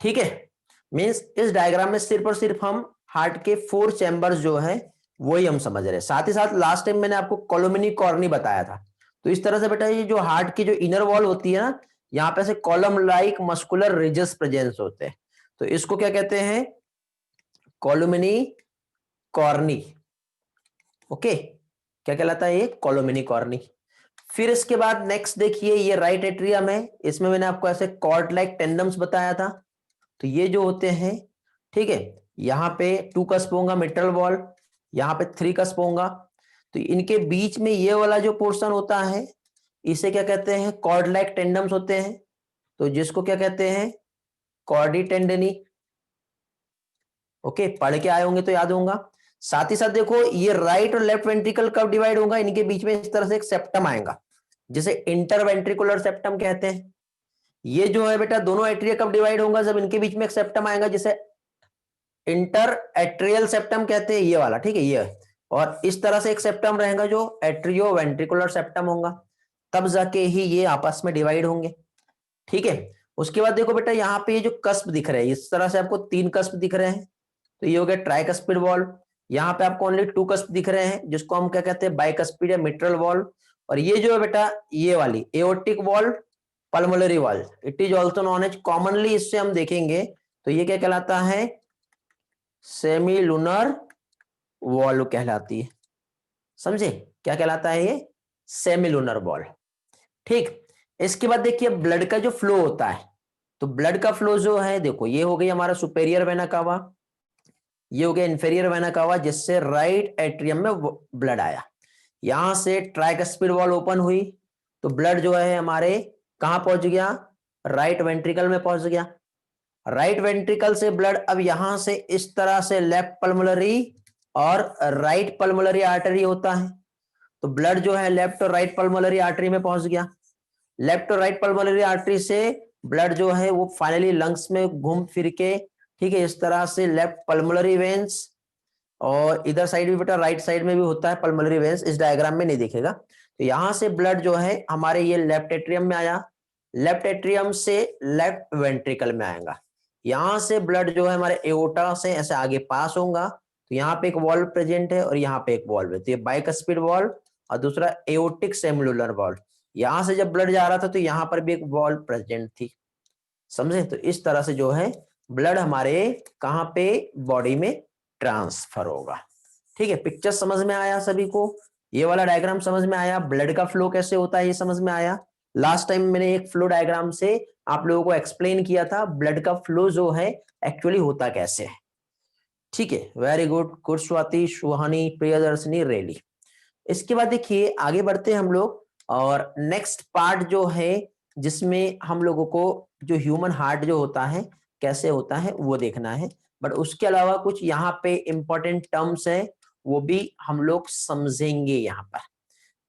ठीक है, मींस इस डायग्राम में सिर्फ और सिर्फ हम हार्ट के 4 चैम्बर्स जो है वही हम समझ रहे हैं। साथ ही साथ लास्ट टाइम मैंने आपको कोलोमिनी कॉर्नी बताया था, तो इस तरह से बेटा ये जो हार्ट की जो इनर वॉल होती है ना, यहाँ पे से column like muscular ridges presence होते हैं, तो इसको क्या कहते हैं, कोलोमिनी कॉर्नी। ओके, क्या कहलाता है ये, कोलोमिनी कॉर्नी। फिर इसके बाद नेक्स्ट देखिए, ये राइट एट्रियम है, इसमें मैंने आपको ऐसे कॉर्ड लाइक टेंडम्स बताया था, तो ये जो होते हैं, ठीक है, यहाँ पे 2 कस्प होगा मिट्रल वॉल, यहाँ पे 3 कस्प होगा, तो इनके बीच में ये वाला जो पोर्शन होता है इसे क्या कहते हैं, कॉर्ड लाइक टेंडम्स होते हैं, तो जिसको क्या कहते हैं, कॉर्डी टेंडनी। ओके, पढ़ के आए होंगे तो याद होगा। साथ ही साथ देखो ये राइट और लेफ्ट वेंट्रिकल कब डिवाइड होगा, इनके बीच में इस तरह से एक सेप्टम आएगा जिसे इंटरवेंट्रिकुलर सेप्टम कहते हैं। ये जो है बेटा दोनों एट्रिया कब डिवाइड होगा, जब इनके बीच में एक सेप्टम आएगा जिसे इंटर एट्रियल सेप्टम कहते हैं, ये वाला। ठीक है, ये, और इस तरह से एक सेप्टम रहेगा जो एट्रियो वेंट्रिकुलर सेप्टम होगा, तब जाके ही ये आपस में डिवाइड होंगे। ठीक है, उसके बाद देखो बेटा यहाँ पे ये जो कस्प दिख रहे हैं, इस तरह से आपको 3 कस्प दिख रहे हैं, तो ये हो गया ट्राइकस्पिड वॉल्व। यहाँ पे आपको ओनली 2 कस्प दिख रहे हैं जिसको हम क्या कहते हैं, बाइकस्पिड या मिट्रल वॉल्व। और ये जो है बेटा ये वाली aortic valve, pulmonary valve, it is also known as, commonly इससे हम देखेंगे तो ये क्या कहलाता है, सेमी लूनर वॉल्व कहलाती है। समझे क्या कहलाता है ये, सेमी लूनर वॉल्व। ठीक, इसके बाद देखिए ब्लड का जो फ्लो होता है, तो ब्लड का फ्लो जो है देखो ये हो गई हमारा सुपेरियर वेना कावा, ये हो गया इंफेरियर वेना कावा, जिससे राइट एट्रियम में ब्लड आया। यहां से ट्राइकस्पिड वॉल ओपन हुई तो ब्लड जो है हमारे कहां पहुंच गया, राइट वेंट्रिकल में पहुंच गया। राइट वेंट्रिकल से ब्लड अब यहां से इस तरह से लेफ्ट पल्मोनरी और राइट पल्मोनरी आर्टरी होता है, तो ब्लड जो है लेफ्ट और राइट पल्मोनरी आर्टरी में पहुंच गया। लेफ्ट और राइट पल्मोनरी आर्टरी से ब्लड जो है वो फाइनली लंग्स में घूम फिर के, ठीक है, इस तरह से लेफ्ट पल्मोनरी वेन्स, और इधर साइड भी बेटा राइट साइड में भी होता है पल्मोनरी वेन्स, इस डायग्राम में नहीं दिखेगा। तो यहां से ब्लड जो है हमारे ये लेफ्ट एट्रियम में आया, लेफ्ट एट्रियम से लेफ्ट वेंट्रिकल में आएगा। यहां से ब्लड जो है हमारे एओर्टा से ऐसे आगे पास होगा, तो यहाँ पे एक वॉल्व प्रेजेंट है और यहाँ पे एक वॉल्व है, तो ये बाइकस्पिड वॉल्व और दूसरा एओर्टिक सेमुलर वॉल्व। यहां से जब ब्लड जा रहा था तो यहाँ पर भी एक वॉल्व प्रेजेंट थी, समझे। तो इस तरह से जो है ब्लड हमारे कहां पे बॉडी में ट्रांसफर होगा। ठीक है, पिक्चर समझ में आया सभी को, ये वाला डायग्राम समझ में आया, ब्लड का फ्लो कैसे होता है ये समझ में आया। लास्ट टाइम मैंने एक फ्लो डायग्राम से आप लोगों को एक्सप्लेन किया था ब्लड का फ्लो जो है एक्चुअली होता कैसे है। ठीक है, वेरी गुड, गुड स्वाति, सुहानी, प्रियदर्शनी, रेली। इसके बाद देखिए आगे बढ़ते हैं हम लोग, और नेक्स्ट पार्ट जो है जिसमें हम लोगों को जो ह्यूमन हार्ट जो होता है कैसे होता है वो देखना है, बट उसके अलावा कुछ यहाँ पे इंपॉर्टेंट टर्म्स है वो भी हम लोग समझेंगे यहाँ पर।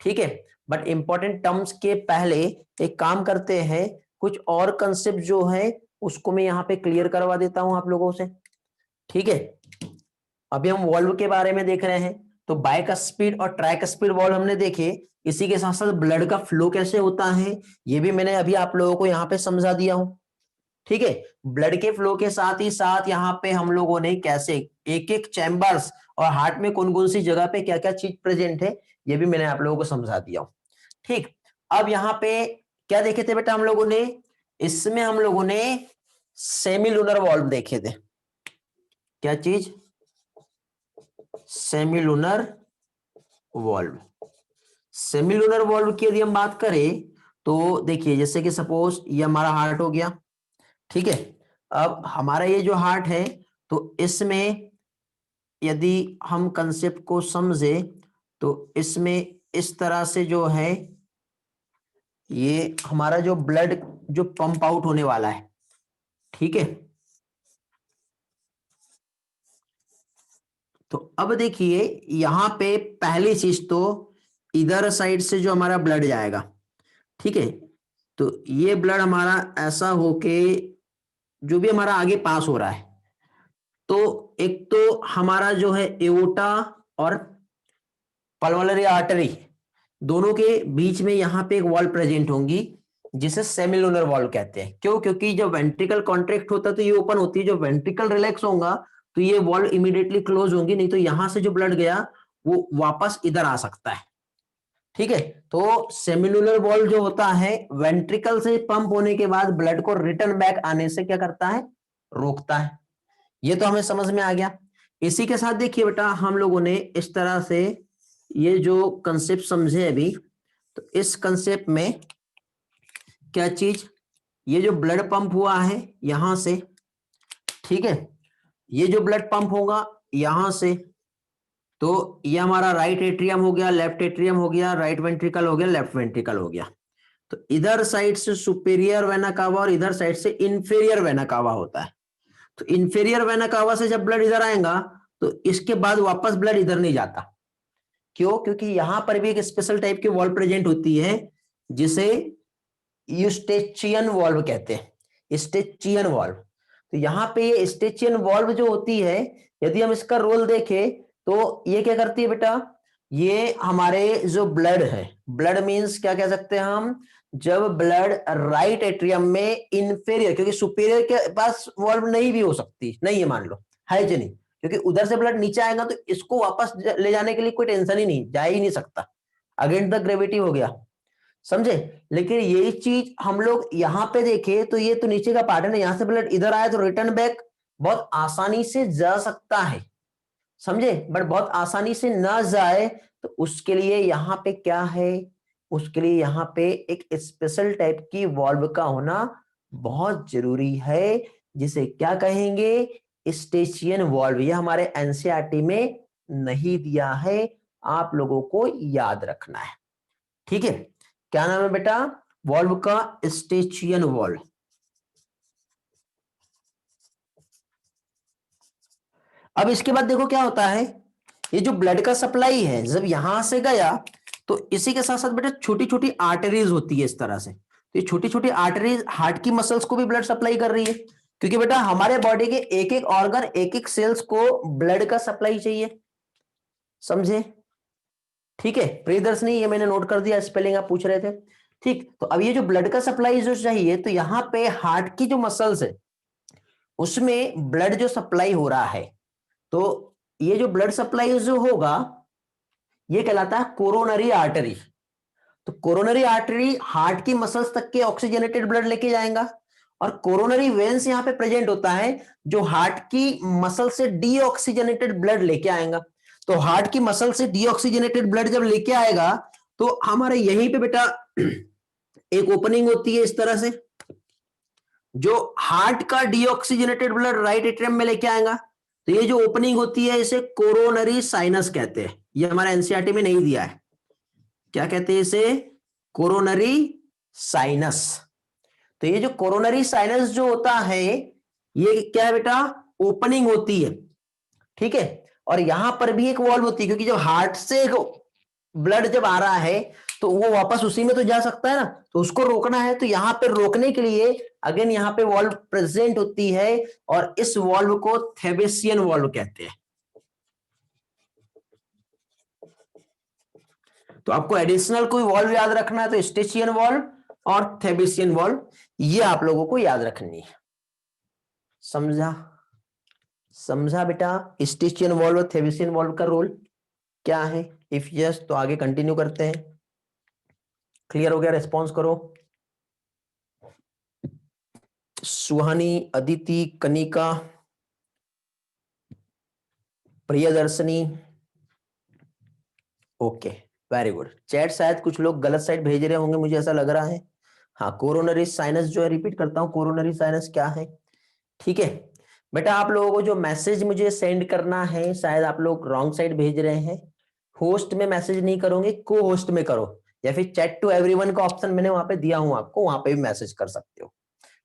ठीक है, बट इंपॉर्टेंट टर्म्स के पहले एक काम करते हैं, कुछ और कंसेप्ट जो है उसको मैं यहाँ पे क्लियर करवा देता हूं आप लोगों से। ठीक है, अभी हम वॉल्व के बारे में देख रहे हैं, तो बाइकस्पिड और ट्राइकस्पिड वॉल्व हमने देखे, इसी के साथ साथ ब्लड का फ्लो कैसे होता है ये भी मैंने अभी आप लोगों को यहाँ पे समझा दिया हूं। ठीक है, ब्लड के फ्लो के साथ ही साथ यहाँ पे हम लोगों ने कैसे एक एक चैम्बर्स और हार्ट में कौन कौन सी जगह पे क्या क्या चीज प्रेजेंट है ये भी मैंने आप लोगों को समझा दिया हूं। ठीक, अब यहाँ पे क्या देखे थे बेटा हम लोगों ने, इसमें हम लोगों ने सेमिलुनर वॉल्व देखे थे। क्या चीज, सेमिलुनर वॉल्व। सेमिलुनर वॉल्व की यदि हम बात करें तो देखिए जैसे कि सपोज ये हमारा हार्ट हो गया, ठीक है। अब हमारा ये जो हार्ट है तो इसमें यदि हम कंसेप्ट को समझे तो इसमें इस तरह से जो है ये हमारा जो ब्लड जो पंप आउट होने वाला है, ठीक है। तो अब देखिए यहां पे पहली चीज तो इधर साइड से जो हमारा ब्लड जाएगा, ठीक है, तो ये ब्लड हमारा ऐसा होके जो भी हमारा आगे पास हो रहा है, तो एक तो हमारा जो है एओर्टा और पल्मोनरी आर्टरी दोनों के बीच में यहां पे एक वॉल्व प्रेजेंट होंगी जिसे सेमिलुनर वॉल्व कहते हैं। क्यों, क्योंकि जब वेंट्रिकल कॉन्ट्रैक्ट होता है तो ये ओपन होती है, जब वेंट्रिकल रिलैक्स होगा तो ये वॉल्व इमीडिएटली क्लोज होंगी, नहीं तो यहां से जो ब्लड गया वो वापस इधर आ सकता है। ठीक है, तो सेमिलुनर वॉल्व जो होता है वेंट्रिकल से पंप होने के बाद ब्लड को रिटर्न बैक आने से क्या करता है, रोकता है। ये तो हमें समझ में आ गया। इसी के साथ देखिए बेटा हम लोगों ने इस तरह से ये जो कंसेप्ट समझे अभी, तो इस कंसेप्ट में क्या चीज, ये जो ब्लड पंप हुआ है यहां से, ठीक है, ये जो ब्लड पंप होगा यहां से, तो ये हमारा राइट एट्रियम हो गया, लेफ्ट एट्रियम हो गया, राइट वेंट्रिकल हो गया, लेफ्ट वेंट्रिकल हो गया। तो इधर साइड से सुपेरियर वेना कावा और इधर साइड से इंफेरियर वेना कावा होता है। तो इंफेरियर वेना कावा से जब ब्लड इधर आएगा तो इसके बाद वापस ब्लड इधर नहीं जाता। क्यों, क्योंकि यहां पर भी एक स्पेशल टाइप की वॉल्व प्रेजेंट होती है जिसे यूस्टेचियन वॉल्व कहते हैं, स्टेचियन वॉल्व। तो यहाँ पे ये स्टेचियन वॉल्व जो होती है, यदि हम इसका रोल देखें तो ये क्या करती है बेटा, ये हमारे जो ब्लड है, ब्लड मींस क्या कह सकते हैं हम, जब ब्लड राइट एट्रियम में इंफेरियर, क्योंकि सुपेरियर के पास वॉल्व नहीं भी हो सकती, नहीं है मान लो, है कि नहीं, क्योंकि उधर से ब्लड नीचे आएगा तो इसको वापस ले जाने के लिए कोई टेंशन ही नहीं, जा ही नहीं सकता, अगेंस्ट द ग्रेविटी हो गया, समझे। लेकिन यही चीज हम लोग यहाँ पे देखे तो ये तो नीचे का पार्ट है ना, यहां से ब्लड इधर आया तो रिटर्न बैक बहुत आसानी से जा सकता है, समझे, बट बहुत आसानी से ना जाए तो उसके लिए यहाँ पे क्या है, उसके लिए यहाँ पे एक स्पेशल टाइप की वॉल्व का होना बहुत जरूरी है, जिसे क्या कहेंगे, स्टेशियन वॉल्व, ये हमारे एनसीईआरटी में नहीं दिया है, आप लोगों को याद रखना है। ठीक है, क्या नाम है बेटा? वॉल्व का स्टेशियन वॉल्व। अब इसके बाद देखो क्या होता है, ये जो ब्लड का सप्लाई है जब यहां से गया तो इसी के साथ साथ बेटा छोटी छोटी आर्टरीज होती है इस तरह से, तो ये छोटी छोटी आर्टरीज हार्ट की मसल्स को भी ब्लड सप्लाई कर रही है, क्योंकि बेटा हमारे बॉडी के एक एक ऑर्गन एक एक सेल्स को ब्लड का सप्लाई चाहिए, समझे? ठीक है प्रियदर्शनी, ये मैंने नोट कर दिया, स्पेलिंग आप पूछ रहे थे। ठीक, तो अब ये जो ब्लड का सप्लाई जो चाहिए, तो यहां पे हार्ट की जो मसल्स है उसमें ब्लड जो सप्लाई हो रहा है, तो ये जो ब्लड सप्लाई जो होगा ये कहलाता है कोरोनरी आर्टरी। तो कोरोनरी आर्टरी हार्ट की मसल्स तक के ऑक्सीजनेटेड ब्लड लेके जाएगा, और कोरोनरी वेन्स यहां पे प्रेजेंट होता है जो हार्ट की मसल से डीऑक्सीजनेटेड ब्लड लेके आएगा। तो हार्ट की मसल से डीऑक्सीजनेटेड ब्लड जब लेके आएगा तो हमारे यहीं पे बेटा एक ओपनिंग होती है इस तरह से, जो हार्ट का डीऑक्सीजनेटेड ब्लड राइट एट्रियम में लेके आएगा। तो ये जो ओपनिंग होती है इसे कोरोनरी साइनस कहते हैं, ये हमारा एनसीईआरटी में नहीं दिया है। क्या कहते हैं इसे? Coronary sinus. तो ये जो कोरोनरी साइनस जो होता है ये क्या है बेटा? ओपनिंग होती है। ठीक है, और यहां पर भी एक वॉल्व होती है, क्योंकि जब हार्ट से ब्लड जब आ रहा है तो वो वापस उसी में तो जा सकता है ना, तो उसको रोकना है, तो यहां पे रोकने के लिए अगेन यहां पे वॉल्व प्रेजेंट होती है, और इस वॉल्व को थेबेसियन वॉल्व कहते हैं। तो आपको एडिशनल कोई वॉल्व याद रखना है तो स्टेशियन वॉल्व और थेबेसियन वॉल्व, ये आप लोगों को याद रखनी है। समझा? समझा बेटा स्टेशियन वॉल्व और थेबेसियन वॉल्व का रोल क्या है? इफ यस तो आगे कंटिन्यू करते हैं। क्लियर हो गया? रेस्पॉन्स करो। Suhani, Aditi, Kanika, Priyadarshini, okay very good. Chat शायद कुछ लोग गलत साइड भेज रहे होंगे, मुझे ऐसा लग रहा है। हाँ, कोरोनरी साइनस जो है, रिपीट करता हूं, कोरोनरी साइनस क्या है? ठीक है बेटा, आप लोगों को जो मैसेज मुझे सेंड करना है, शायद आप लोग रॉन्ग साइड भेज रहे हैं। होस्ट में मैसेज नहीं करोगे, को होस्ट में करो, या फिर चैट टू एवरीवन का ऑप्शन मैंने वहां पे दिया हूं आपको, वहां पे भी मैसेज कर सकते हो।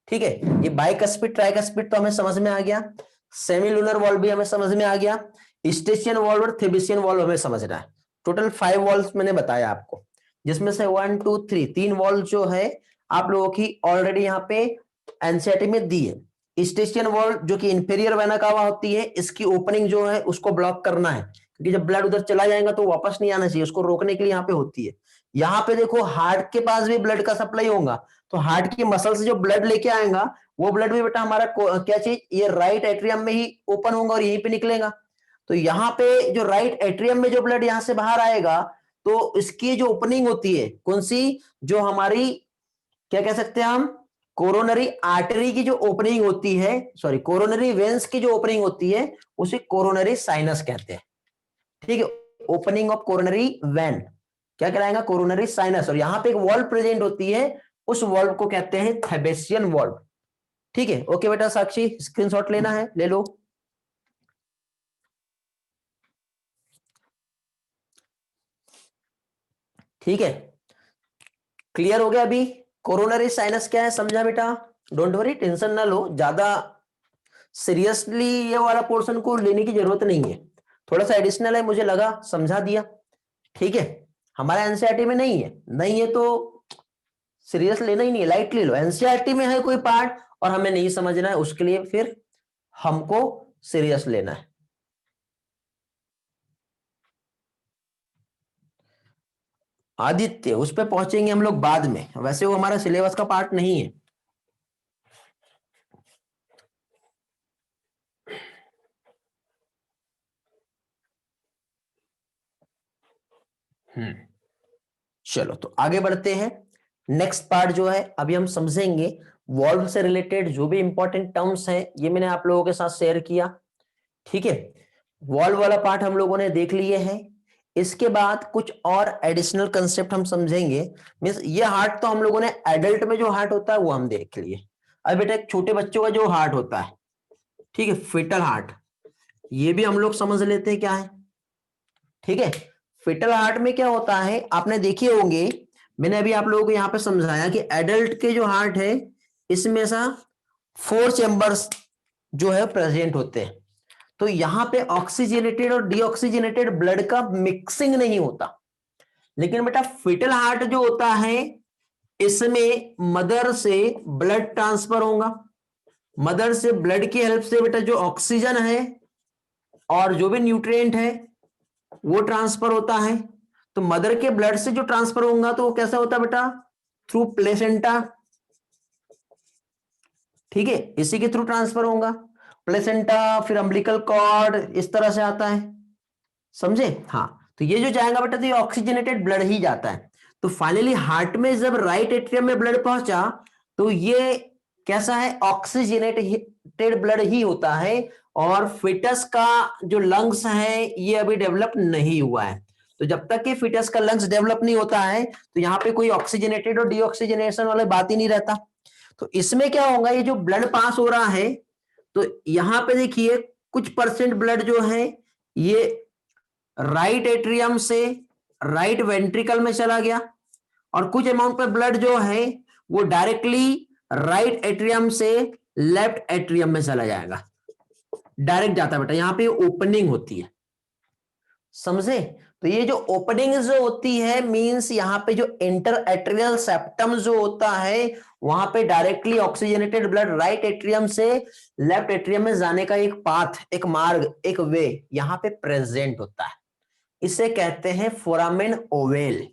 ठीक है, ये बाइकस्पिड ट्राइकस्पिड तो हमें समझ में आ गया, सेमी लूनर वॉल्व भी हमें समझ में आ गया, स्टेशियन वॉल्व और थेबिसियन वॉल्व हमें समझना है। टोटल 5 वॉल्व्स मैंने बताया आपको, जिसमें से 1 2 3 3 वॉल्व जो है आप लोगों की ऑलरेडी यहाँ पे एनसीईआरटी में दी है। स्टेशियन वॉल्व जो कि इंफीरियर वेना कावा होती है, इसकी ओपनिंग जो है उसको ब्लॉक करना है, क्योंकि जब ब्लड उधर चला जाएगा तो वापस नहीं आना चाहिए, उसको रोकने के लिए यहाँ पे होती है। यहाँ पे देखो हार्ट के पास भी ब्लड का सप्लाई होगा, तो हार्ट की मसल से जो ब्लड लेके आएगा वो ब्लड भी बेटा हमारा क्या चीज, ये राइट एट्रियम में ही ओपन होगा और यहीं पे निकलेगा। तो यहाँ पे जो राइट एट्रियम में जो ब्लड यहां से बाहर आएगा, तो इसकी जो ओपनिंग होती है कौन सी, जो हमारी क्या कह सकते हैं हम, कोरोनरी आर्टरी की जो ओपनिंग होती है, सॉरी कोरोनरी वेन्स की जो ओपनिंग होती है उसे कोरोनरी साइनस कहते हैं। ठीक है, ओपनिंग ऑफ कोरोनरी वेन क्या कहलाएगा? Coronary sinus. और यहां पे एक वॉल्व प्रेजेंट होती है, उस वॉल्व को कहते हैं थेबेसियन वॉल्व। ठीक है, ओके बेटा साक्षी, स्क्रीनशॉट लेना है ले लो। ठीक है, क्लियर हो गया अभी? कोरोनरी साइनस क्या है समझा बेटा? डोंट वरी, टेंशन ना लो, ज्यादा सीरियसली ये वाला पोर्शन को लेने की जरूरत नहीं है, थोड़ा सा एडिशनल है, मुझे लगा समझा दिया। ठीक है, हमारा एनसीईआरटी में नहीं है, नहीं है तो सीरियस लेना ही नहीं है, लाइट ले लो। एनसीईआरटी में है कोई पार्ट और हमें नहीं समझना है, उसके लिए फिर हमको सीरियस लेना है। आदित्य, उस पर पहुंचेंगे हम लोग बाद में, वैसे वो हमारा सिलेबस का पार्ट नहीं है। चलो तो आगे बढ़ते हैं। नेक्स्ट पार्ट जो है अभी हम समझेंगे, वॉल्व से रिलेटेड जो भी इंपॉर्टेंट टर्म्स हैं ये मैंने आप लोगों के साथ शेयर किया। ठीक है, वॉल्व वाला पार्ट हम लोगों ने देख लिए हैं। इसके बाद कुछ और एडिशनल कंसेप्ट हम समझेंगे। मींस ये हार्ट तो हम लोगों ने एडल्ट में जो हार्ट होता है वो हम देख लिए। अब बेटा एक छोटे बच्चों का जो हार्ट होता है, ठीक है, फिटल हार्ट, ये भी हम लोग समझ लेते हैं क्या है। ठीक है, फिटल हार्ट में क्या होता है, आपने देखे होंगे, मैंने अभी आप लोगों को यहां पे समझाया कि एडल्ट के जो हार्ट है इसमें सा 4 चैम्बर्स जो है प्रेजेंट होते हैं। तो यहां पे ऑक्सीजनेटेड और डीऑक्सीजनेटेड ब्लड का मिक्सिंग नहीं होता। लेकिन बेटा फिटल हार्ट जो होता है इसमें मदर से ब्लड ट्रांसफर होगा, मदर से ब्लड की हेल्प से बेटा जो ऑक्सीजन है और जो भी न्यूट्रिएंट है वो ट्रांसफर होता है। तो मदर के ब्लड से जो ट्रांसफर होगा तो वो कैसा होता है बेटा, थ्रू प्लेसेंटा। ठीक है, इसी के थ्रू ट्रांसफर होगा, प्लेसेंटा, फिर अम्बिलिकल कॉर्ड, इस तरह से आता है, समझे। हाँ, तो ये जो जाएगा बेटा तो ये ऑक्सीजनेटेड ब्लड ही जाता है। तो फाइनली हार्ट में जब राइट एट्रियम में ब्लड पहुंचा तो ये कैसा है, ऑक्सीजनेटेड ब्लड ही होता है। और फिटस का जो लंग्स है ये अभी डेवलप नहीं हुआ है। तो जब तक कि फिटस का लंग्स डेवलप नहीं होता है तो यहाँ पे कोई ऑक्सीजनेटेड और डीऑक्सीजनेशन वाला बात ही नहीं रहता। तो इसमें क्या होगा, ये जो ब्लड पास हो रहा है तो यहां पे देखिए कुछ परसेंट ब्लड जो है ये राइट एट्रियम से राइट वेंट्रिकल में चला गया, और कुछ अमाउंट पे ब्लड जो है वो डायरेक्टली राइट एट्रियम से लेफ्ट एट्रियम में चला जाएगा, डायरेक्ट जाता है बेटा, यहां पे ओपनिंग होती है, समझे। तो ये जो ओपनिंग जो होती है मींस यहां पे जो इंटर एट्रियल सेप्टम जो होता है वहां पे directly oxygenated blood right atrium से लेफ्ट एट्रियम में जाने का एक पाथ, एक मार्ग, एक वे यहां पे प्रेजेंट होता है। इसे कहते हैं फोरामेन ओवेल।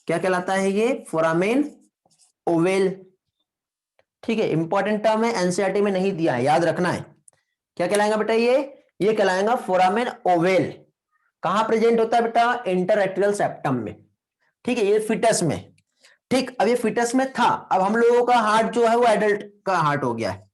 क्या कहलाता है ये, फोरामेन ओवेल। ठीक है, इंपॉर्टेंट टर्म है, एनसीईआरटी में नहीं दिया है, याद रखना है। क्या कहलाएगा बेटा ये कहलाएगा फोरामेन ओवेल। कहां प्रेजेंट होता है बेटा, इंटरएट्रियल सेप्टम में। ठीक है, ये फिटस में। ठीक, अब ये फिटस में था, अब हम लोगों का हार्ट जो है वो एडल्ट का हार्ट हो गया है।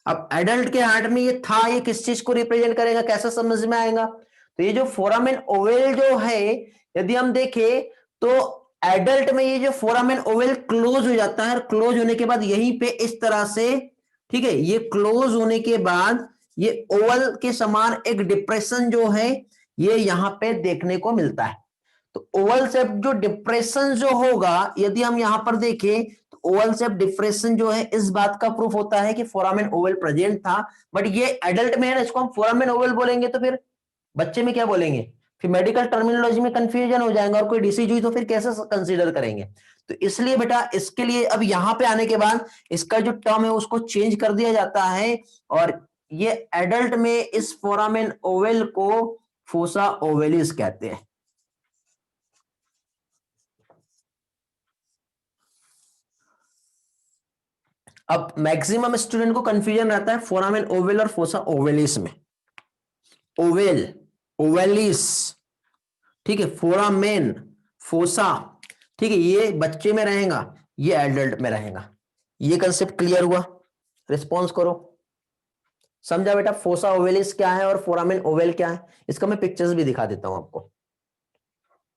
अब एडल्ट के हार्ट में ये था, ये किस चीज को रिप्रेजेंट करेगा, कैसे समझ में आएगा। तो ये जो फोरामेन ओवेल जो है यदि हम देखें तो एडल्ट में ये जो फोरामेन ओवेल क्लोज हो जाता है, क्लोज होने के बाद यहीं पे इस तरह से, ठीक है, ये क्लोज होने के बाद ये ओवल के समान एक डिप्रेशन जो है ये यहां पे देखने को मिलता है। तो ओवल शेप जो डिप्रेशन जो होगा यदि हम यहां पर देखें तो ओवल शेप डिप्रेशन जो है इस बात का प्रूफ होता है कि फोरामेन ओवल प्रेजेंट था। बट ये एडल्ट में है ना, इसको हम फोरामेन ओवल बोलेंगे तो फिर बच्चे में क्या बोलेंगे, फिर मेडिकल टर्मिनोलॉजी में कंफ्यूजन हो जाएगा, और कोई डिसीज हुई तो फिर कैसे कंसीडर करेंगे। तो इसलिए बेटा इसके लिए अब यहां पे आने के बाद इसका जो टर्म है उसको चेंज कर दिया जाता है, और ये एडल्ट में इस फोरामेन ओवेल को फोसा ओवेलिस कहते हैं। अब मैक्सिमम स्टूडेंट को कंफ्यूजन रहता है फोरामेन ओवेल और फोसा ओवेलिस में। ओवेल, ओवेलिस, ठीक है, फोरामेन, फोसा, ठीक है, ये बच्चे में रहेगा, ये एडल्ट में रहेगा। ये कंसेप्ट क्लियर हुआ, रिस्पॉन्स करो। समझा बेटा, फोसा ओवेलिस क्या है और फोरामेन ओवेल क्या है, इसका मैं पिक्चर्स भी दिखा देता हूं आपको।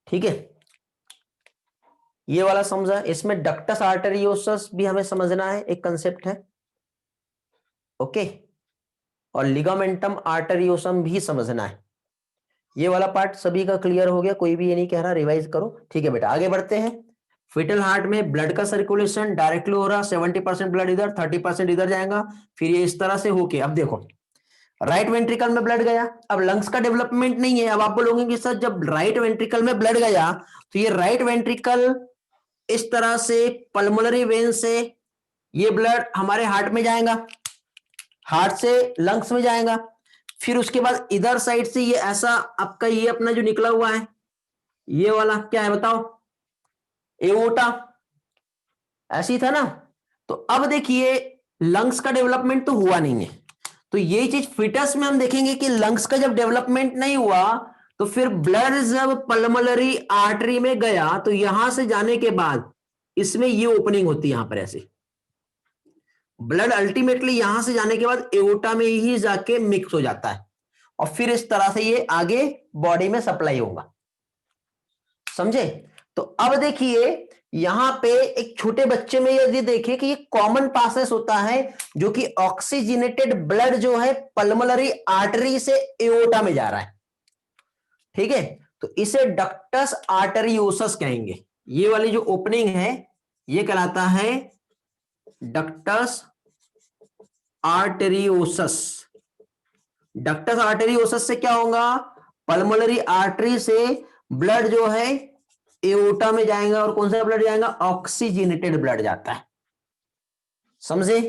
ठीक है, ये वाला समझा, इसमें डक्टस आर्टेरियोसस भी हमें समझना है, एक कंसेप्ट है। ओके, और लिगामेंटम आर्टेरियोसम भी समझना है। ये वाला पार्ट सभी का क्लियर हो गया, कोई भी ये नहीं कह रहा रिवाइज करो। ठीक है बेटा, आगे बढ़ते हैं। फिटल हार्ट में ब्लड का सर्कुलेशन डायरेक्टली हो रहा, 70% ब्लड इधर, 30% इधर जाएगा, फिर ये इस तरह से होके, अब देखो राइट वेंट्रिकल में ब्लड गया, अब लंग्स का डेवलपमेंट नहीं है। अब आप बोलोगे कि सर जब राइट वेंट्रिकल में ब्लड गया तो ये राइट वेंट्रिकल इस तरह से पल्मोनरी वेन से ये ब्लड हमारे हार्ट में जाएगा, हार्ट से लंग्स में जाएगा, फिर उसके बाद इधर साइड से ये ऐसा आपका ये अपना जो निकला हुआ है ये वाला क्या है बताओ, एओर्टा, ऐसी था ना। तो अब देखिए लंग्स का डेवलपमेंट तो हुआ नहीं है, तो ये चीज फिटस में हम देखेंगे कि लंग्स का जब डेवलपमेंट नहीं हुआ तो फिर ब्लड जब पल्मोनरी आर्टरी में गया तो यहां से जाने के बाद इसमें ये ओपनिंग होती है, यहां पर ऐसे ब्लड अल्टीमेटली यहां से जाने के बाद एओर्टा में ही जाके मिक्स हो जाता है, और फिर इस तरह से ये आगे बॉडी में सप्लाई होगा, समझे। तो अब देखिए यहां पे एक छोटे बच्चे में यदि देखें कि ये कॉमन पासेस होता है जो कि ऑक्सीजनेटेड ब्लड जो है पल्मोनरी आर्टरी से एओर्टा में जा रहा है, ठीक है, तो इसे डक्टस आर्टरियोसस कहेंगे। ये वाली जो ओपनिंग है ये कहलाता है डक्टस आर्टेरियोसस। डक्टस आर्टेरियोसस से क्या होगा, पल्मोनरी आर्टरी से ब्लड जो है एओर्टा में जाएगा और कौन सा ब्लड जाएगा, ऑक्सीजनेटेड ब्लड जाता है, समझे।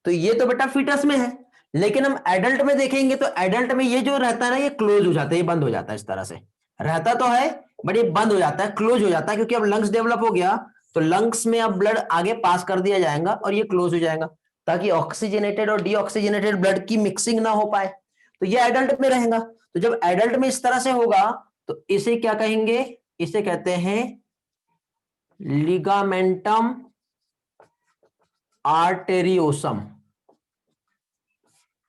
तो ये तो बेटा फीटस में है, लेकिन हम एडल्ट में देखेंगे तो एडल्ट में ये जो रहता है ना ये क्लोज हो जाता है, ये बंद हो जाता है, इस तरह से रहता तो है बट ये बंद हो जाता है, क्लोज हो जाता है, क्योंकि अब लंग्स डेवलप हो गया तो लंग्स में अब ब्लड आगे पास कर दिया जाएगा और ये क्लोज हो जाएगा ताकि ऑक्सीजनेटेड और डीऑक्सीजनेटेड ब्लड की मिक्सिंग ना हो पाए। तो ये एडल्ट में रहेगा। तो जब एडल्ट में इस तरह से होगा तो इसे क्या कहेंगे, इसे कहते हैं लिगामेंटम आर्टेरियोसम।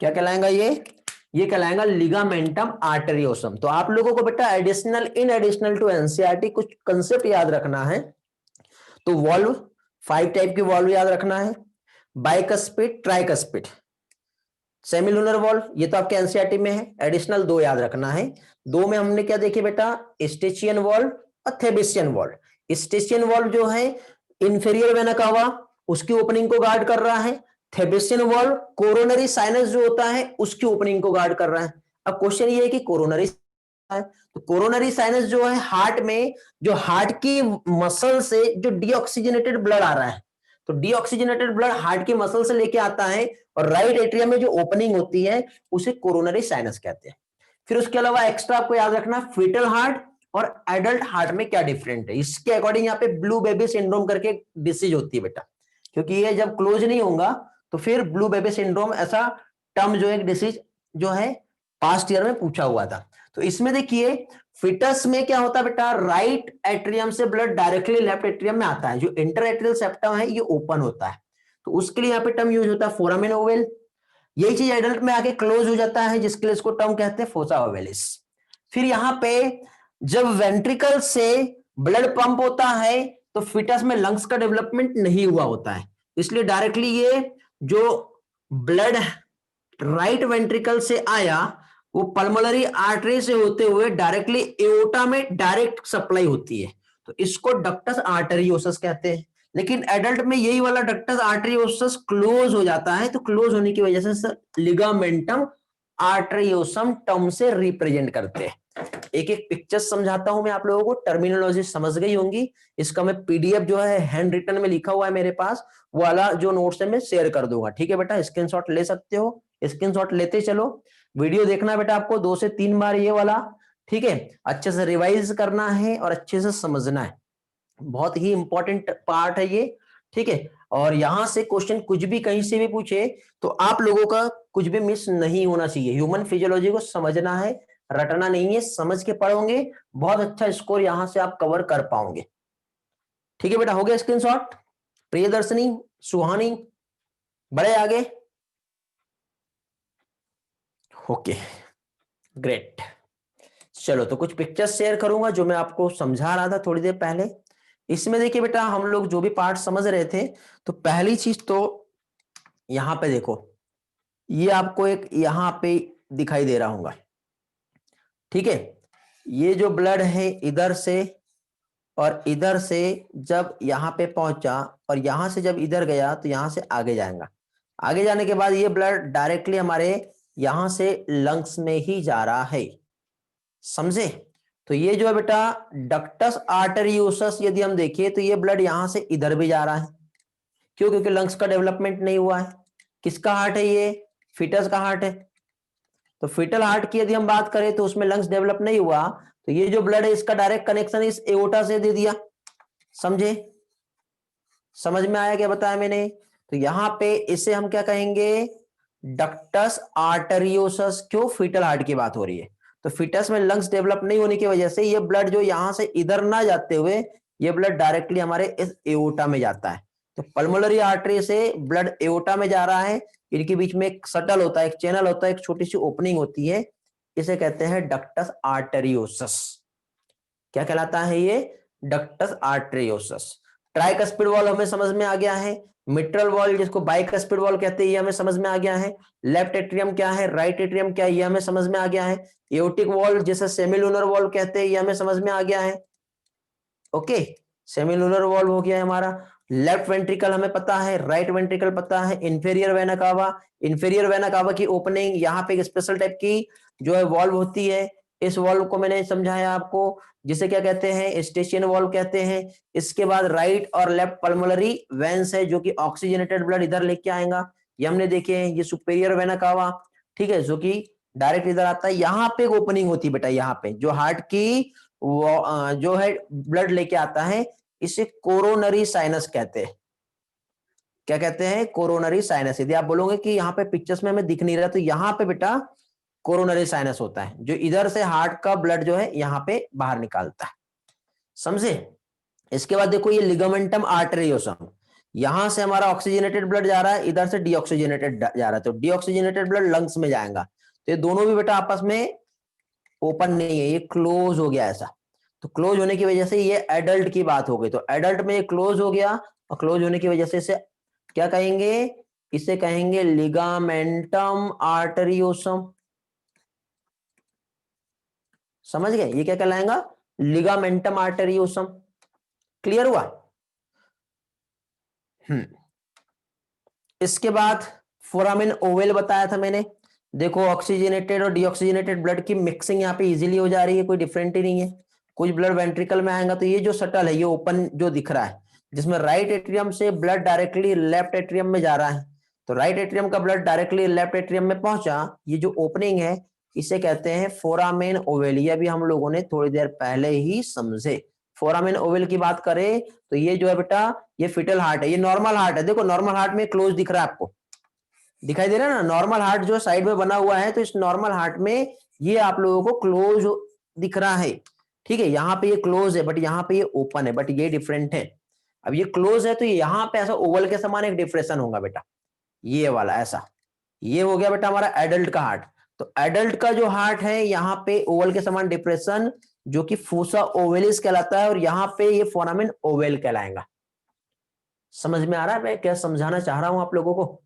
क्या कहलाएगा ये कहलाएगा लिगामेंटम आर्टेरियोसम। तो आप लोगों को बेटा additional in additional to NCERT कुछ कंसेप्ट याद रखना है। तो वॉल्व 5 टाइप के वॉल्व याद रखना है, बाइकस्पिड, ट्राइकस्पिड, सेमिलुनर वॉल्व, ये तो आपके एनसीईआरटी में है। एडिशनल 2 याद रखना है। 2 में हमने क्या देखे बेटा, स्टेचियन वॉल्व और थेबेसियन वॉल्व। स्टेचियन वॉल्व जो है इंफीरियर वेना कावा उसकी ओपनिंग को गार्ड कर रहा है। थेबेसियन वॉल्व कोरोनरी साइनस जो होता है उसकी ओपनिंग को गार्ड कर रहा है। अब क्वेश्चन ये है कि कोरोनरी है तो कोरोनरी साइनस जो है हार्ट में, जो हार्ट की मसल से जो डीऑक्सीजनेटेड ब्लड आ रहा है, तो डीऑक्सीजनेटेड ब्लड हार्ट की मसल से लेके आता है और राइट एट्रियम में जो ओपनिंग होती है उसे कोरोनरी साइनस कहते हैं। फिर उसके अलावा एक्स्ट्रा आपको याद रखना फीटल हार्ट और एडल्ट हार्ट में क्या डिफरेंट है। इसके अकॉर्डिंग यहाँ पे ब्लू बेबी सिंड्रोम करके डिसीज होती है बेटा, क्योंकि ये जब क्लोज नहीं होगा तो फिर ब्लू बेबी सिंड्रोम ऐसा टर्म जो एक डिसीज जो है पास्ट ईयर में पूछा हुआ था। तो इसमें देखिए फिटस में क्या होता है बेटा, राइट एट्रियम से ब्लड डायरेक्टली लेफ्ट एट्रियम में आता है, जो इंटर एट्रियल सेप्टम है ये ओपन होता है, तो उसके लिए यहाँ पे टर्म यूज होता है फोरामेन ओवेल। यही चीज एडल्ट में आके क्लोज हो जाता है, जिसके लिए इसको टर्म कहते हैं फोसा ओवेलिस। फिर यहाँ पे जब वेंट्रिकल से ब्लड पंप होता है तो फिटस में लंग्स का डेवलपमेंट नहीं हुआ होता है, इसलिए डायरेक्टली ये जो ब्लड राइट वेंट्रिकल से आया वो पल्मोनरी आर्टरी से होते हुए डायरेक्टली एओर्टा में डायरेक्ट सप्लाई होती है, तो इसको डक्टस आर्टेरियोसस कहते हैं। लेकिन एडल्ट में यही वाला डक्टस आर्टेरियोसस क्लोज हो जाता है, तो क्लोज होने की वजह से लिगामेंटम आर्टेरियोसम टर्म से रिप्रेजेंट करते हैं। एक एक पिक्चर समझाता हूं मैं आप लोगों को, टर्मिनोलॉजी समझ गई होंगी। इसका मैं पीडीएफ जो है हैंड रिटन में लिखा हुआ है मेरे पास, वो वाला जो नोट्स है मैं शेयर कर दूंगा, ठीक है बेटा, स्क्रीनशॉट ले सकते हो, स्क्रीनशॉट लेते चलो। वीडियो देखना बेटा आपको 2 से 3 बार ये वाला, ठीक है, अच्छे से रिवाइज करना है और अच्छे से समझना है, बहुत ही इंपॉर्टेंट पार्ट है ये, ठीक है। और यहां से क्वेश्चन कुछ भी कहीं से भी पूछे तो आप लोगों का कुछ भी मिस नहीं होना चाहिए। ह्यूमन फिजियोलॉजी को समझना है, रटना नहीं है, समझ के पढ़ोगे बहुत अच्छा स्कोर यहां से आप कवर कर पाओगे, ठीक है बेटा। हो गया स्क्रीनशॉट, प्रियदर्शनी, सुहानी, बड़े आगे, ओके ग्रेट। चलो तो कुछ पिक्चर्स शेयर करूंगा जो मैं आपको समझा रहा था थोड़ी देर पहले। इसमें देखिए बेटा हम लोग जो भी पार्ट समझ रहे थे, तो पहली चीज तो यहां पे देखो, ये आपको एक यहां पे दिखाई दे रहा होगा, ठीक है। ये जो ब्लड है इधर से और इधर से जब यहां पे पहुंचा और यहां से जब इधर गया तो यहां से आगे जाएगा, आगे जाने के बाद ये ब्लड डायरेक्टली हमारे यहां से लंग्स में ही जा रहा है, समझे। तो ये जो है बेटा डक्टस आर्टेरियोसस यदि हम देखें तो ये ब्लड यहां से इधर भी जा रहा है, क्यों, क्योंकि लंग्स का डेवलपमेंट नहीं हुआ है। किसका हार्ट है ये, फिटस का हार्ट है। तो फिटल हार्ट की यदि हम बात करें तो उसमें लंग्स डेवलप नहीं हुआ, तो ये जो ब्लड है इसका डायरेक्ट कनेक्शन इस एओर्टा से दे दिया, समझे, समझ में आया क्या बताया मैंने। तो यहां पे इसे हम क्या कहेंगे, डक्टस आर्टेरियोसस, क्यों, फिटल हार्ट की बात हो रही है। तो फिटस में लंग्स डेवलप नहीं होने की वजह से ये ब्लड जो यहां से इधर ना जाते हुए ये ब्लड डायरेक्टली हमारे इस एओर्टा में जाता है। तो पल्मोनरी आर्टरी से ब्लड एओर्टा में जा रहा है, इनके बीच में एक सटल होता है, एक चैनल होता है, एक छोटी सी ओपनिंग होती है, इसे कहते हैं डक्टस आर्टेरियोसस। क्या कहलाता है ये, डक्टस आर्टेरियोसस। ट्राइकस्पिड वॉल हमें समझ में आ गया है, मिट्रल वॉल जिसको बाइकस्पिड वॉल कहते हैं ये हमें समझ में आ गया है, लेफ्ट एट्रियम क्या है, राइट एट्रियम क्या है ये हमें समझ में आ गया है, एओर्टिक वॉल जिसे सेमिलुनर वॉल कहते हैं ये हमें समझ में आ गया है। ओके, सेमिलुनर वॉल हो गया है हमारा। लेफ्ट वेंट्रिकल हमें पता है, राइट वेंट्रिकल पता है, inferior vena cava, inferior vena cava की ओपनिंग यहाँ पे एक स्पेशल टाइप की जो है वॉल्व होती है, इस वॉल्व को मैंने समझाया आपको, जिसे क्या कहते हैं, स्टेशियन वॉल्व कहते हैं। इसके बाद राइट और लेफ्ट पल्मोनरी वेन्स है जो कि ऑक्सीजनेटेड ब्लड इधर लेके आएगा, ये हमने देखे हैं। ये सुपेरियर वेना कावा, ठीक है, जो कि डायरेक्ट इधर आता है। यहाँ पे एक ओपनिंग होती है बेटा, यहाँ पे जो हार्ट की वो जो है ब्लड लेके आता है, इसे कोरोनरी साइनस कहते हैं। क्या कहते हैं? Coronary sinus. यदि आप बोलोगे कि यहाँ पे पिक्चर्स में हमें दिख नहीं रहा, तो यहाँ पे बेटा कोरोनरी साइनस होता है, जो इधर से हार्ट का ब्लड जो है यहाँ पे बाहर निकालता है। समझे? इसके बाद देखो ये लिगामेंटम आर्टेरियोसम, यहां से हमारा ऑक्सीजनेटेड ब्लड जा रहा है, इधर से डीऑक्सीजनेटेड जा रहा है, तो डीऑक्सीजनेटेड ब्लड लंग्स में जाएगा। तो ये दोनों भी बेटा आपस में ओपन नहीं है, ये क्लोज हो गया ऐसा। तो क्लोज होने की वजह से ये एडल्ट की बात हो गई, तो एडल्ट में ये क्लोज हो गया, और क्लोज होने की वजह से इसे क्या कहेंगे? इसे कहेंगे लिगामेंटम आर्टेरियोसम। समझ गए? ये क्या कहलाएगा? लिगामेंटम आर्टेरियोसम। क्लियर हुआ? इसके बाद फोरामिन ओवेल बताया था मैंने। देखो ऑक्सीजनेटेड और डीऑक्सीजनेटेड ब्लड की मिक्सिंग यहाँ पे इजीली हो जा रही है, कोई डिफरेंट ही नहीं है। कुछ ब्लड वेंट्रिकल में आएगा तो ये जो सटल है, ये ओपन जो दिख रहा है, जिसमें राइट एट्रियम से ब्लड डायरेक्टली लेफ्ट एट्रियम में जा रहा है, तो राइट एट्रियम का ब्लड डायरेक्टली लेफ्ट एट्रियम में पहुंचा, ये जो ओपनिंग है इसे कहते हैं फोरामेन ओवेल। ये भी हम लोगों ने थोड़ी देर पहले ही समझे। फोरामेन ओवेल की बात करें तो ये जो है बेटा, ये फिटल हार्ट है, ये नॉर्मल हार्ट है। देखो नॉर्मल हार्ट में क्लोज दिख रहा है, आपको दिखाई दे रहा है ना, नॉर्मल हार्ट जो साइड में बना हुआ है, तो इस नॉर्मल हार्ट में ये आप लोगों को क्लोज दिख रहा है। ठीक है, यहाँ पे ये क्लोज है, बट यहाँ पे ये ओपन है, बट ये डिफरेंट है। अब ये क्लोज है तो यहाँ पे ऐसा ओवल के समान एक डिप्रेशन होगा बेटा, ये वाला ऐसा। ये हो गया बेटा हमारा एडल्ट का हार्ट। तो एडल्ट का जो हार्ट है यहाँ पे ओवल के समान डिप्रेशन, जो कि फूसा ओवेलिस कहलाता है, और यहाँ पे ये फोरामेन ओवेल कहलाएगा। समझ में आ रहा है मैं क्या समझाना चाह रहा हूं आप लोगों को?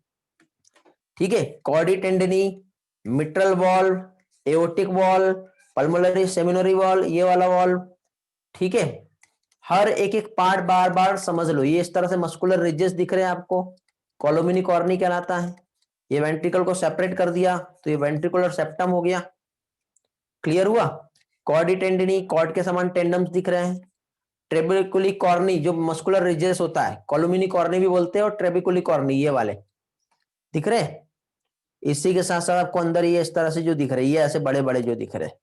ठीक है, chordae tendineae, mitral valve, aortic valve, pulmonary semilunar valve, ये वाला वॉल्व। ठीक है, हर एक एक पार्ट बार बार समझ लो। ये इस तरह से मस्कुलर रिजेस दिख रहे हैं आपको, कॉलोमिनी कॉर्नी कहलाता है। ये वेंट्रिकल को सेपरेट कर दिया तो ये वेंट्रिकुलर सेप्टम हो गया। क्लियर हुआ? कॉर्डी टेंडनी, कॉर्ड के समान टेंडम्स दिख रहे हैं। ट्रेबिकुली कॉर्नी जो मस्कुलर रिजेस होता है, कॉलोमिनी कॉर्नी भी बोलते हैं, और ट्रेबिकुली कॉर्नी ये वाले दिख रहे हैं। इसी के साथ साथ आपको अंदर ये इस तरह से जो दिख रहे हैं, ये ऐसे बड़े बड़े जो दिख रहे हैं,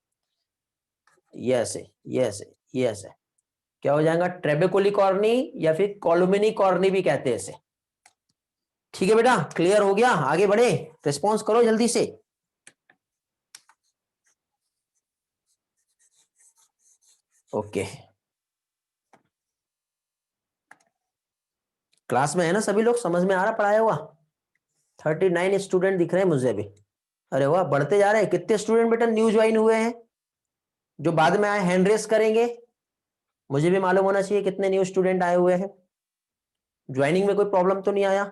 ये ऐसे ये ऐसे ये ऐसे, क्या हो जाएगा? ट्रेबेकुली कॉर्नी या फिर कॉलोमिनी कॉर्नी भी कहते हैं इसे। ठीक है बेटा, क्लियर हो गया? आगे बढ़े, रिस्पॉन्स करो जल्दी से। ओके, क्लास में है ना सभी लोग? समझ में आ रहा पढ़ाया हुआ? 39 स्टूडेंट दिख रहे हैं मुझे अभी। अरे वाह, बढ़ते जा रहे हैं। कितने स्टूडेंट बेटा न्यू ज्वाइन हुए हैं जो बाद में आए? हैंड रेस करेंगे, मुझे भी मालूम होना चाहिए कितने न्यू स्टूडेंट आए हुए हैं। ज्वाइनिंग में कोई प्रॉब्लम तो नहीं आया?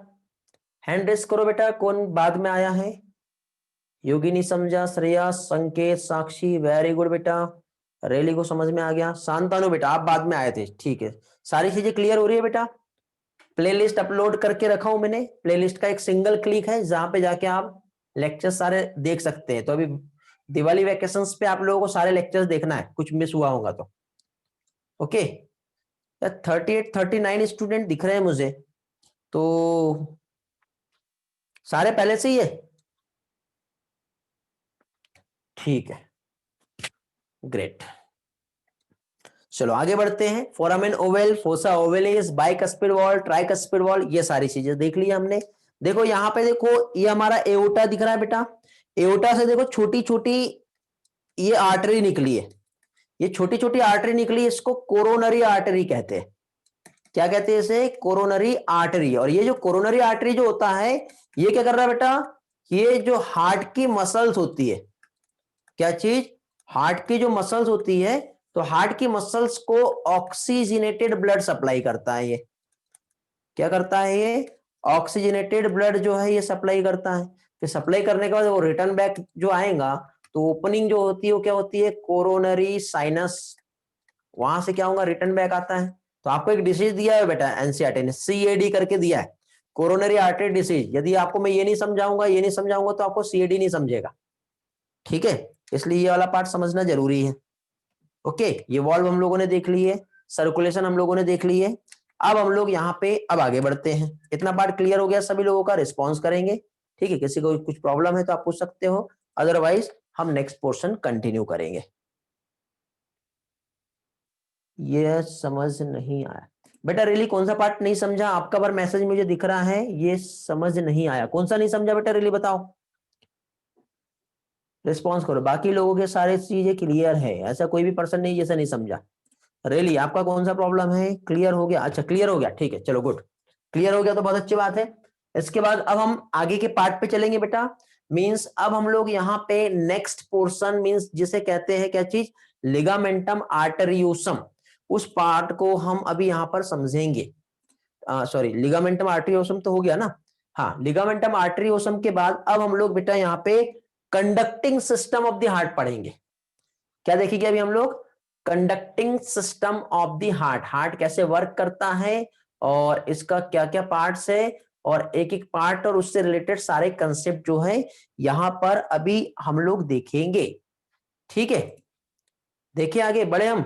हैंड रेस करो बेटा, कौन बाद में आया है? योगिनी समझा, श्रेया, संकेत, साक्षी, वेरी गुड बेटा। रेली को समझ में आ गया। शांतानु बेटा आप बाद में आए थे, ठीक है। सारी चीजें क्लियर हो रही है बेटा? प्लेलिस्ट अपलोड करके रखा हूं मैंने, प्लेलिस्ट का एक सिंगल क्लिक है जहां पे जाके आप लेक्चर सारे देख सकते हैं। तो अभी दिवाली वेकेशंस पे आप लोगों को सारे लेक्चर्स देखना है, कुछ मिस हुआ होगा तो। ओके, 38-39 स्टूडेंट दिख रहे हैं मुझे, तो सारे पहले से ही है? ठीक है, ग्रेट। चलो आगे बढ़ते हैं। Foramen ovale, fossa ovalis, bicuspid valve, tricuspid wall, ये सारी चीजें देख ली हमने। देखो यहाँ पे देखो, ये हमारा एओटा दिख रहा है बेटा। एओटा से देखो छोटी छोटी ये आर्टरी निकली है, ये छोटी छोटी आर्टरी निकली, इसको कोरोनरी आर्टरी कहते हैं। क्या कहते हैं इसे? Coronary artery. और ये जो कोरोनरी आर्टरी जो होता है, ये क्या कर रहा है बेटा? ये जो हार्ट की मसल्स होती है, क्या चीज? हार्ट की जो मसल्स होती है, तो हार्ट की मसल्स को ऑक्सीजनेटेड ब्लड सप्लाई करता है ये। क्या करता है ये, ऑक्सीजनेटेड ब्लड जो है ये सप्लाई करता है। फिर सप्लाई करने के बाद वो रिटर्न बैक जो आएगा तो ओपनिंग जो होती है वो क्या होती है, कोरोनरी साइनस, वहां से क्या होगा, रिटर्न बैक आता है। तो आपको एक डिसीज दिया है बेटा एनसीईआरटी ने, सीएडी करके दिया है, कोरोनरी आर्टरी डिसीज। यदि आपको मैं ये नहीं समझाऊंगा, ये नहीं समझाऊंगा तो आपको सीएडी नहीं समझेगा, ठीक है। इसलिए ये वाला पार्ट समझना जरूरी है। ओके, ये वॉल्व हम लोगों ने देख ली है, सर्कुलेशन हम लोगों ने देख ली है। अब हम लोग यहाँ पे अब आगे बढ़ते हैं। इतना पार्ट क्लियर हो गया सभी लोगों का, रिस्पॉन्स करेंगे, ठीक है। किसी को कुछ प्रॉब्लम है तो आप पूछ सकते हो, अदरवाइज हम नेक्स्ट पोर्शन कंटिन्यू करेंगे। ये समझ नहीं आया बेटा, रियली कौन सा पार्ट नहीं समझा? आपका बार मैसेज मुझे दिख रहा है, ये समझ नहीं आया, कौन सा नहीं समझा बेटा, रियली बताओ, रिस्पॉन्स करो। बाकी लोगों के सारे चीजें क्लियर है, ऐसा कोई भी पर्सन नहीं जैसा नहीं समझा। रियली आपका कौन सा प्रॉब्लम है, क्लियर हो गया? अच्छा क्लियर हो गया, ठीक है, चलो गुड, क्लियर हो गया तो बहुत अच्छी बात है। इसके बाद अब हम आगे के पार्ट पे चलेंगे बेटा। मींस अब हम लोग यहाँ पे नेक्स्ट पोर्शन मींस जिसे कहते हैं क्या चीज, लिगामेंटम आर्टरियोसम, उस पार्ट को हम अभी यहाँ पर समझेंगे। सॉरी, लिगामेंटम आर्टरियोसम तो हो गया ना, हाँ, लिगामेंटम आर्टरियोसम के बाद अब हम लोग बेटा यहाँ पे conducting system of the heart पढ़ेंगे। क्या देखेंगे अभी हम लोग, conducting system of the heart, heart कैसे वर्क करता है और इसका क्या क्या पार्ट्स है, और एक एक पार्ट और उससे रिलेटेड सारे कंसेप्ट जो है यहां पर अभी हम लोग देखेंगे, ठीक है। देखिए आगे बढ़े हम,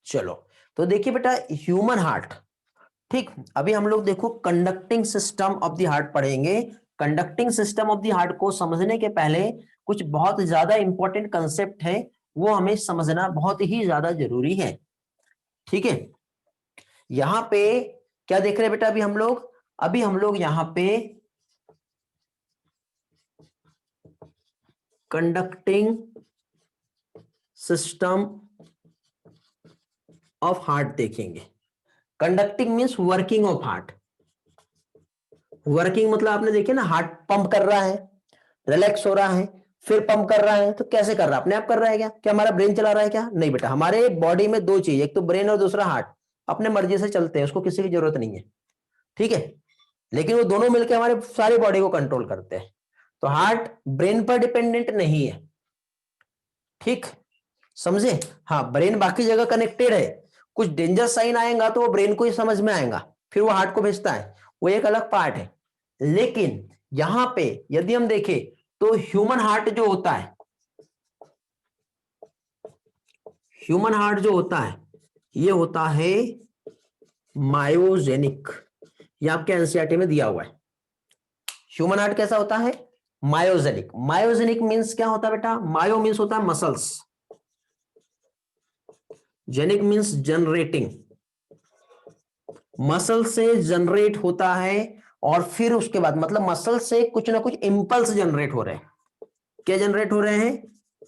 चलो। तो देखिए बेटा ह्यूमन हार्ट, ठीक, अभी हम लोग देखो conducting system of the heart पढ़ेंगे। Conducting system of the heart को समझने के पहले कुछ बहुत ज्यादा इंपॉर्टेंट कंसेप्ट है, वो हमें समझना बहुत ही ज्यादा जरूरी है, ठीक है। यहां पे क्या देख रहे हैं बेटा अभी हम लोग यहां पे कंडक्टिंग सिस्टम ऑफ हार्ट देखेंगे। Conducting means working of heart, working मतलब आपने देखे ना, हार्ट पंप कर रहा है, रिलैक्स हो रहा है, फिर पंप कर रहा है, तो कैसे कर रहा है, अपने आप कर रहा है क्या? क्या हमारा ब्रेन चला रहा है क्या? नहीं बेटा, हमारे बॉडी में दो चीज, एक तो ब्रेन और दूसरा हार्ट, अपने मर्जी से चलते हैं, उसको किसी की जरूरत नहीं है, ठीक है। लेकिन वो दोनों मिलकर हमारे सारी बॉडी को कंट्रोल करते हैं। तो हार्ट ब्रेन पर डिपेंडेंट नहीं है, ठीक, समझे? हाँ, ब्रेन बाकी जगह कनेक्टेड है, कुछ डेंजर साइन आएगा तो वो ब्रेन को ही समझ में आएगा, फिर वो हार्ट को भेजता है, वो एक अलग पार्ट है। लेकिन यहां पे यदि हम देखें तो ह्यूमन हार्ट जो होता है, ह्यूमन हार्ट जो होता है ये होता है मायोजेनिक, ये आपके एनसीईआरटी में दिया हुआ है। ह्यूमन हार्ट कैसा होता है, मायोजेनिक। मायोजेनिक मींस क्या होता है बेटा, मायो मींस होता है muscles, genic means generating, muscle से जनरेट होता है, और फिर उसके बाद मतलब मसल से कुछ ना कुछ इंपल्स जनरेट हो रहे हैं। क्या जनरेट हो रहे हैं,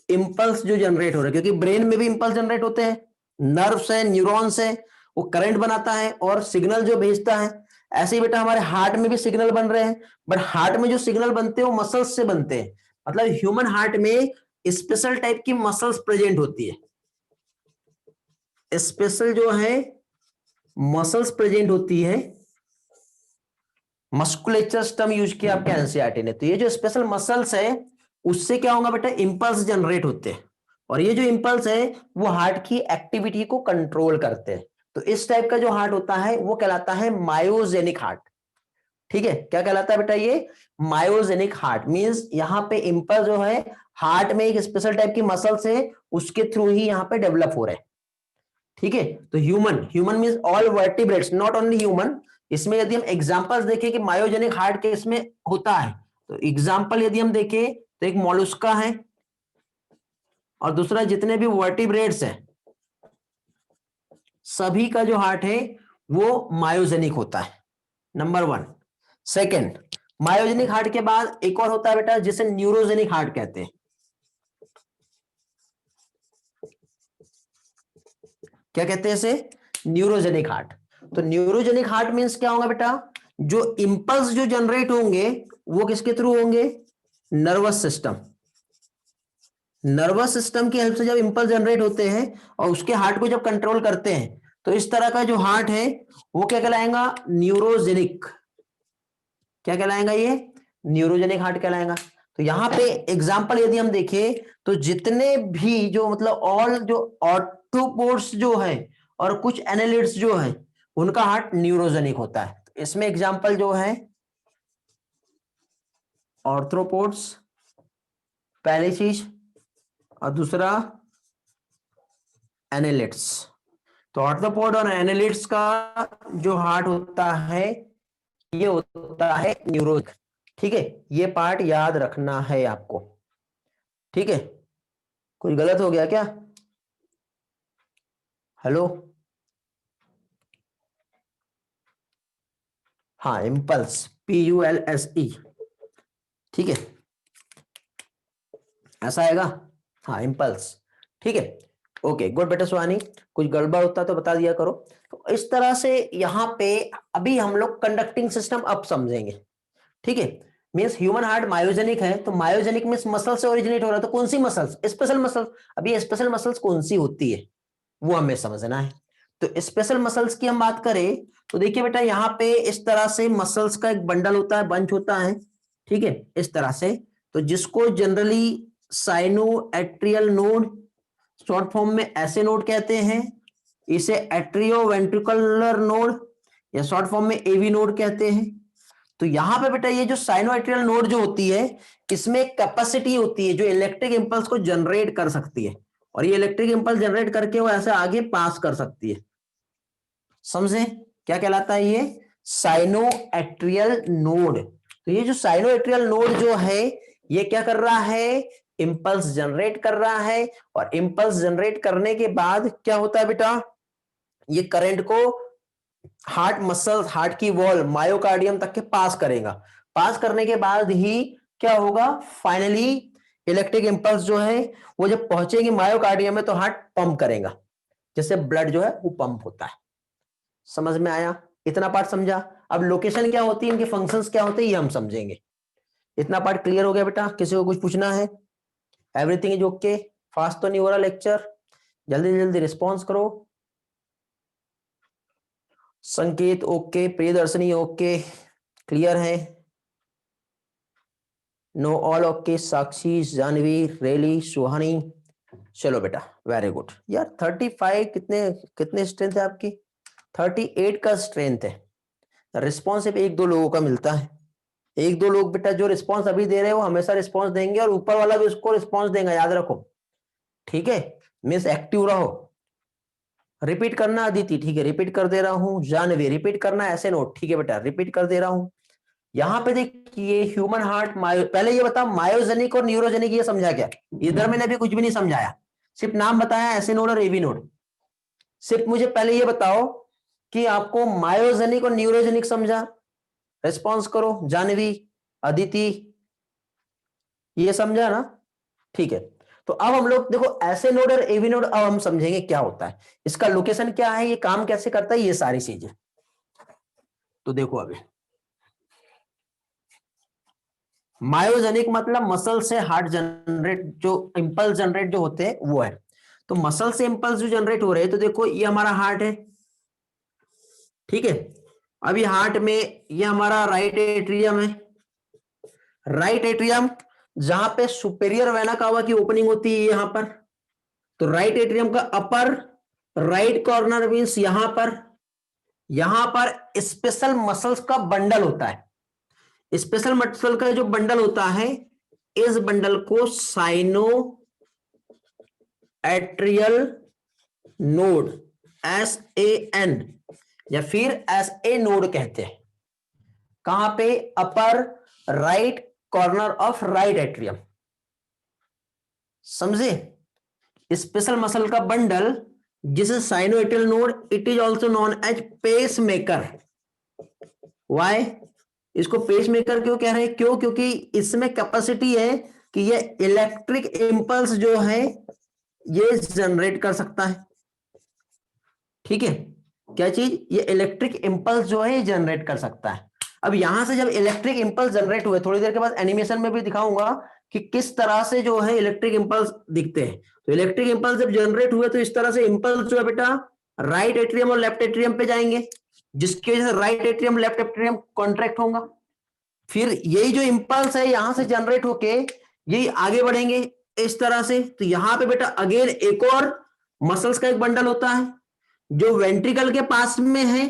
इंपल्स जो जनरेट हो रहे हैं, क्योंकि ब्रेन में भी इंपल्स जनरेट होते हैं, नर्व्स है, न्यूरॉन्स है, वो करंट बनाता है और सिग्नल जो भेजता है। ऐसे ही बेटा हमारे हार्ट में भी सिग्नल बन रहे हैं, बट हार्ट में जो सिग्नल बनते हैं वो मसल्स से बनते हैं। मतलब ह्यूमन हार्ट में स्पेशल टाइप की मसल्स प्रेजेंट होती है, स्पेशल जो है मसल्स प्रेजेंट होती है, मस्कुलेचर टर्म यूज किया आपके एनसीईआरटी ने। तो ये जो स्पेशल मसल्स है उससे क्या होगा बेटा, इंपल्स जनरेट होते हैं, और ये जो इंपल्स है वो हार्ट की एक्टिविटी को कंट्रोल करते हैं। तो इस टाइप का जो हार्ट होता है वो कहलाता है मायोजेनिक हार्ट, ठीक है। क्या कहलाता है बेटा ये, मायोजेनिक हार्ट मींस यहां पे इंपल्स जो है हार्ट में एक स्पेशल टाइप की मसल्स है उसके थ्रू ही यहां पे डेवलप हो रहे हैं, ठीक है। तो human, human means all vertebrates, not only human. इसमें यदि हम एग्जांपल्स देखें कि मायोजेनिक हार्ट के इसमें होता है, तो एग्जांपल यदि हम देखें तो एक मोलस्का है, और दूसरा जितने भी वर्टिब्रेट्स हैं सभी का जो हार्ट है वो मायोजेनिक होता है, number one. Second, myogenic heart के बाद एक और होता है बेटा जिसे न्यूरोजेनिक हार्ट कहते हैं। क्या कहते हैं इसे, न्यूरोजेनिक हार्ट। तो न्यूरोजेनिक हार्ट मींस क्या होगा बेटा, जो इंपल्स जो जनरेट होंगे वो किसके थ्रू होंगे, नर्वस सिस्टम, नर्वस सिस्टम की हेल्प से जब इंपल्स जनरेट होते हैं और उसके हार्ट को जब कंट्रोल करते हैं तो इस तरह का जो हार्ट है वो क्या कहलाएगा, न्यूरोजेनिक। क्या कहलाएगा ये, न्यूरोजेनिक हार्ट कहलाएगा। तो यहाँ पे एग्जांपल यदि हम देखें तो जितने भी जो मतलब ऑल जो ऑर्थोपोड्स जो है और कुछ एनालिड्स जो है उनका हार्ट न्यूरोजेनिक होता है। तो इसमें एग्जांपल जो है ऑर्थ्रोपोड्स पहली चीज, और दूसरा एनालिड्स। तो ऑर्थ्रोपोड और एनालिड्स का जो हार्ट होता है ये होता है न्यूरोजेनिक। ठीक है, ये पार्ट याद रखना है आपको। ठीक है, कुछ गलत हो गया क्या? हेलो, हाँ, इम्पल्स, PULSE। ठीक है, ऐसा आएगा, हाँ इम्पल्स। ठीक है, ओके गुड बेटा सुहानी, कुछ गड़बड़ होता तो बता दिया करो। तो इस तरह से यहाँ पे अभी हम लोग कंडक्टिंग सिस्टम अब समझेंगे। ठीक है, मींस ह्यूमन हार्ट मायोजेनिक है, तो मायोजेनिक मींस मसल से ओरिजिनेट हो रहा है, तो कौन सी मसल्स, स्पेशल मसल्स। अभी स्पेशल मसल्स कौन सी होती है वो हमें समझना है। तो स्पेशल मसल्स की हम बात करें तो देखिए बेटा यहाँ पे इस तरह से मसल्स का एक बंडल होता है, बंच होता है। ठीक है, इस तरह से, तो जिसको generally cyano atrial node, short form में ऐसे नोड कहते हैं, इसे एट्रियो वेंट्रिकुलर नोड या शॉर्ट फॉर्म में एवी नोड कहते हैं। तो यहां पे बेटा ये जो साइनोएट्रियल नोड जो होती है इसमें कैपेसिटी होती है जो इलेक्ट्रिक इंपल्स को जनरेट कर सकती है, और ये इलेक्ट्रिक इंपल्स जनरेट करके वो ऐसे आगे पास कर सकती है। समझे क्या कहलाता है ये, साइनोएट्रियल नोड। तो ये जो साइनोएट्रियल नोड जो है ये क्या कर रहा है, इंपल्स जनरेट कर रहा है, और इंपल्स जनरेट करने के बाद क्या होता है बेटा, ये करंट को हार्ट मसल, हार्ट की वॉल, मायोकार्डियम तक के पास करेगा। पास करने के बाद ही क्या होगा, फाइनली इलेक्ट्रिक इंपल्स जो है वो जब पहुंचेगी मायोकार्डियम में तो हार्ट पंप करेगा, जिससे ब्लड जो है वो पंप होता है। समझ में आया, इतना पार्ट समझा। अब लोकेशन क्या होती है, इनके फंक्शंस क्या होते हैं ये हम समझेंगे। इतना पार्ट क्लियर हो गया बेटा, किसी को कुछ पूछना है? एवरीथिंग इज ओके, फास्ट तो नहीं हो रहा लेक्चर, जल्दी जल्दी रिस्पॉन्स करो। संकेत ओके, प्रियदर्शनी ओके, क्लियर है, नो ऑल ओके, साक्षी, जानवी, रेली, सुहानी। चलो बेटा वेरी गुड। यार 35 कितने कितने स्ट्रेंथ है आपकी, 38 का स्ट्रेंथ है। रिस्पॉन्स सिर्फ एक दो लोगों का मिलता है। एक दो लोग बेटा जो रिस्पॉन्स अभी दे रहे हो हमेशा रिस्पॉन्स देंगे, और ऊपर वाला भी उसको रिस्पॉन्स देगा, याद रखो। ठीक है, मीन्स एक्टिव रहो। रिपीट करना अदिति, ठीक है रिपीट कर दे रहा हूं। जानवी रिपीट करना, ऐसे नोट, ठीक है बेटा रिपीट कर दे रहा हूं। यहां पे देखिए ह्यूमन हार्ट पहले ये बताओ मायोजेनिक और न्यूरोजेनिक ये समझा क्या? इधर मैंने अभी कुछ भी नहीं समझाया, सिर्फ नाम बताया, ऐसे नोड और एवी नोड। सिर्फ मुझे पहले ये बताओ कि आपको मायोजेनिक और न्यूरोजेनिक समझा? रिस्पॉन्स करो, जानवी, अदिति, ये समझा ना? ठीक है, तो अब हम लोग देखो ऐसे नोड और एवी नोड अब हम समझेंगे क्या होता है, इसका लोकेशन क्या है, ये काम कैसे करता है, ये सारी चीजें। तो देखो अभी मायोजेनिक मतलब मसल से हार्ट जनरेट, जो इंपल्स जनरेट जो होते हैं वो है। तो मसल से इंपल्स जो जनरेट हो रहे हैं, तो देखो ये हमारा हार्ट है। ठीक है, अभी हार्ट में ये हमारा राइट एट्रियम है। राइट एट्रियम जहां पे सुपेरियर वेना कावा की ओपनिंग होती है यहां पर। तो राइट एट्रियम का अपर राइट कॉर्नर मींस यहां पर स्पेशल मसल्स का बंडल होता है। स्पेशल मसल का जो बंडल होता है, इस बंडल को साइनो एट्रियल नोड, SAN या फिर SA नोड कहते हैं। कहां पे, upper right corner of right atrium. समझे, स्पेशल मसल का बंडल जिसे sinoatrial node, it is also known as pacemaker. Why, इसको पेस मेकर क्यों कह रहे हैं, क्यों, क्योंकि इसमें कैपेसिटी है कि ये इलेक्ट्रिक इंपल्स जो है ये जनरेट कर सकता है। ठीक है, क्या चीज, ये इलेक्ट्रिक इंपल्स जो है जनरेट कर सकता है। अब यहां से जब इलेक्ट्रिक इंपल्स जनरेट हुए, थोड़ी देर के बाद एनिमेशन में भी दिखाऊंगा कि किस तरह से जो है इलेक्ट्रिक इंपल्स दिखते हैं। तो इलेक्ट्रिक इंपल्स जब जनरेट हुए तो इस तरह से इंपल्स जो है बेटा राइट एट्रियम और लेफ्ट एट्रियम पे जाएंगे, जिसकी वजह से right atrium left atrium contract होगा। फिर यही जो इंपल्स है यहां से जनरेट होके यही आगे बढ़ेंगे इस तरह से। तो यहां पे बेटा अगेन एक और मसल्स का एक बंडल होता है जो वेंट्रिकल के पास में है,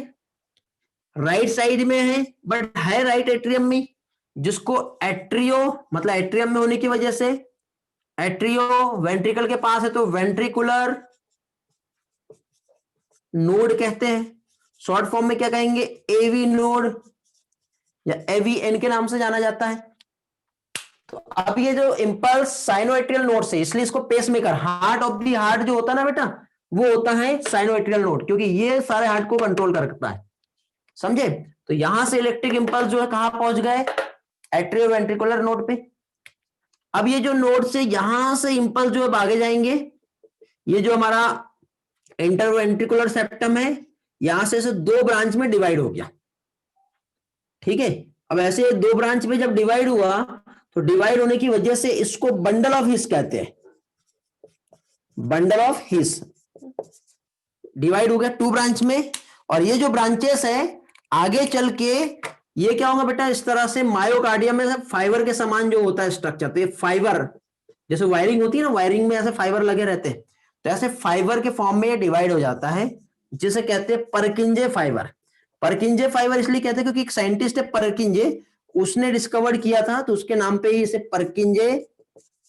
राइट साइड में है, बट है राइट एट्रियम में, जिसको एट्रियो मतलब एट्रियम में होने की वजह से एट्रियो वेंट्रिकल के पास है तो वेंट्रिकुलर नोड कहते हैं। शॉर्ट फॉर्म में क्या कहेंगे, एवी नोड या एवीएन के नाम से जाना जाता है। तो अब ये जो इंपल्स साइनोएट्रियल नोड से, इसलिए इसको pacemaker, heart of the heart जो होता है ना बेटा, वो होता है साइनोएट्रियल नोड, क्योंकि ये सारे हार्ट को कंट्रोल करता है, समझे। तो यहां से इलेक्ट्रिक इंपल्स जो है कहां पहुंच गए, एट्रियो वेंट्रिकुलर नोड पे। अब ये जो नोड से यहां से इंपल्स जो है आगे जाएंगे, ये जो हमारा इंटरवेंट्रिकुलर सेप्टम है यहां से इसे दो ब्रांच में डिवाइड हो गया, ठीक है। अब ऐसे दो ब्रांच में जब डिवाइड हुआ तो डिवाइड होने की वजह से इसको बंडल ऑफ हिस कहते हैं, बंडल ऑफ हिस डिवाइड हो गया टू ब्रांच में। और ये जो ब्रांचेस है आगे चल के ये क्या होगा बेटा, इस तरह से मायोकार्डियम में फाइबर के समान जो होता है स्ट्रक्चर, तो ये फाइबर जैसे वायरिंग होती है ना, वायरिंग में ऐसे फाइबर लगे रहते हैं, तो ऐसे फाइबर के फॉर्म में ये डिवाइड हो जाता है, जिसे कहते हैं परकिंजे फाइबर। परकिंजे फाइबर इसलिए कहते हैं क्योंकि एक साइंटिस्ट है परकिंजे, उसने डिस्कवर्ड किया था, तो उसके नाम पे ही इसे परकिंजे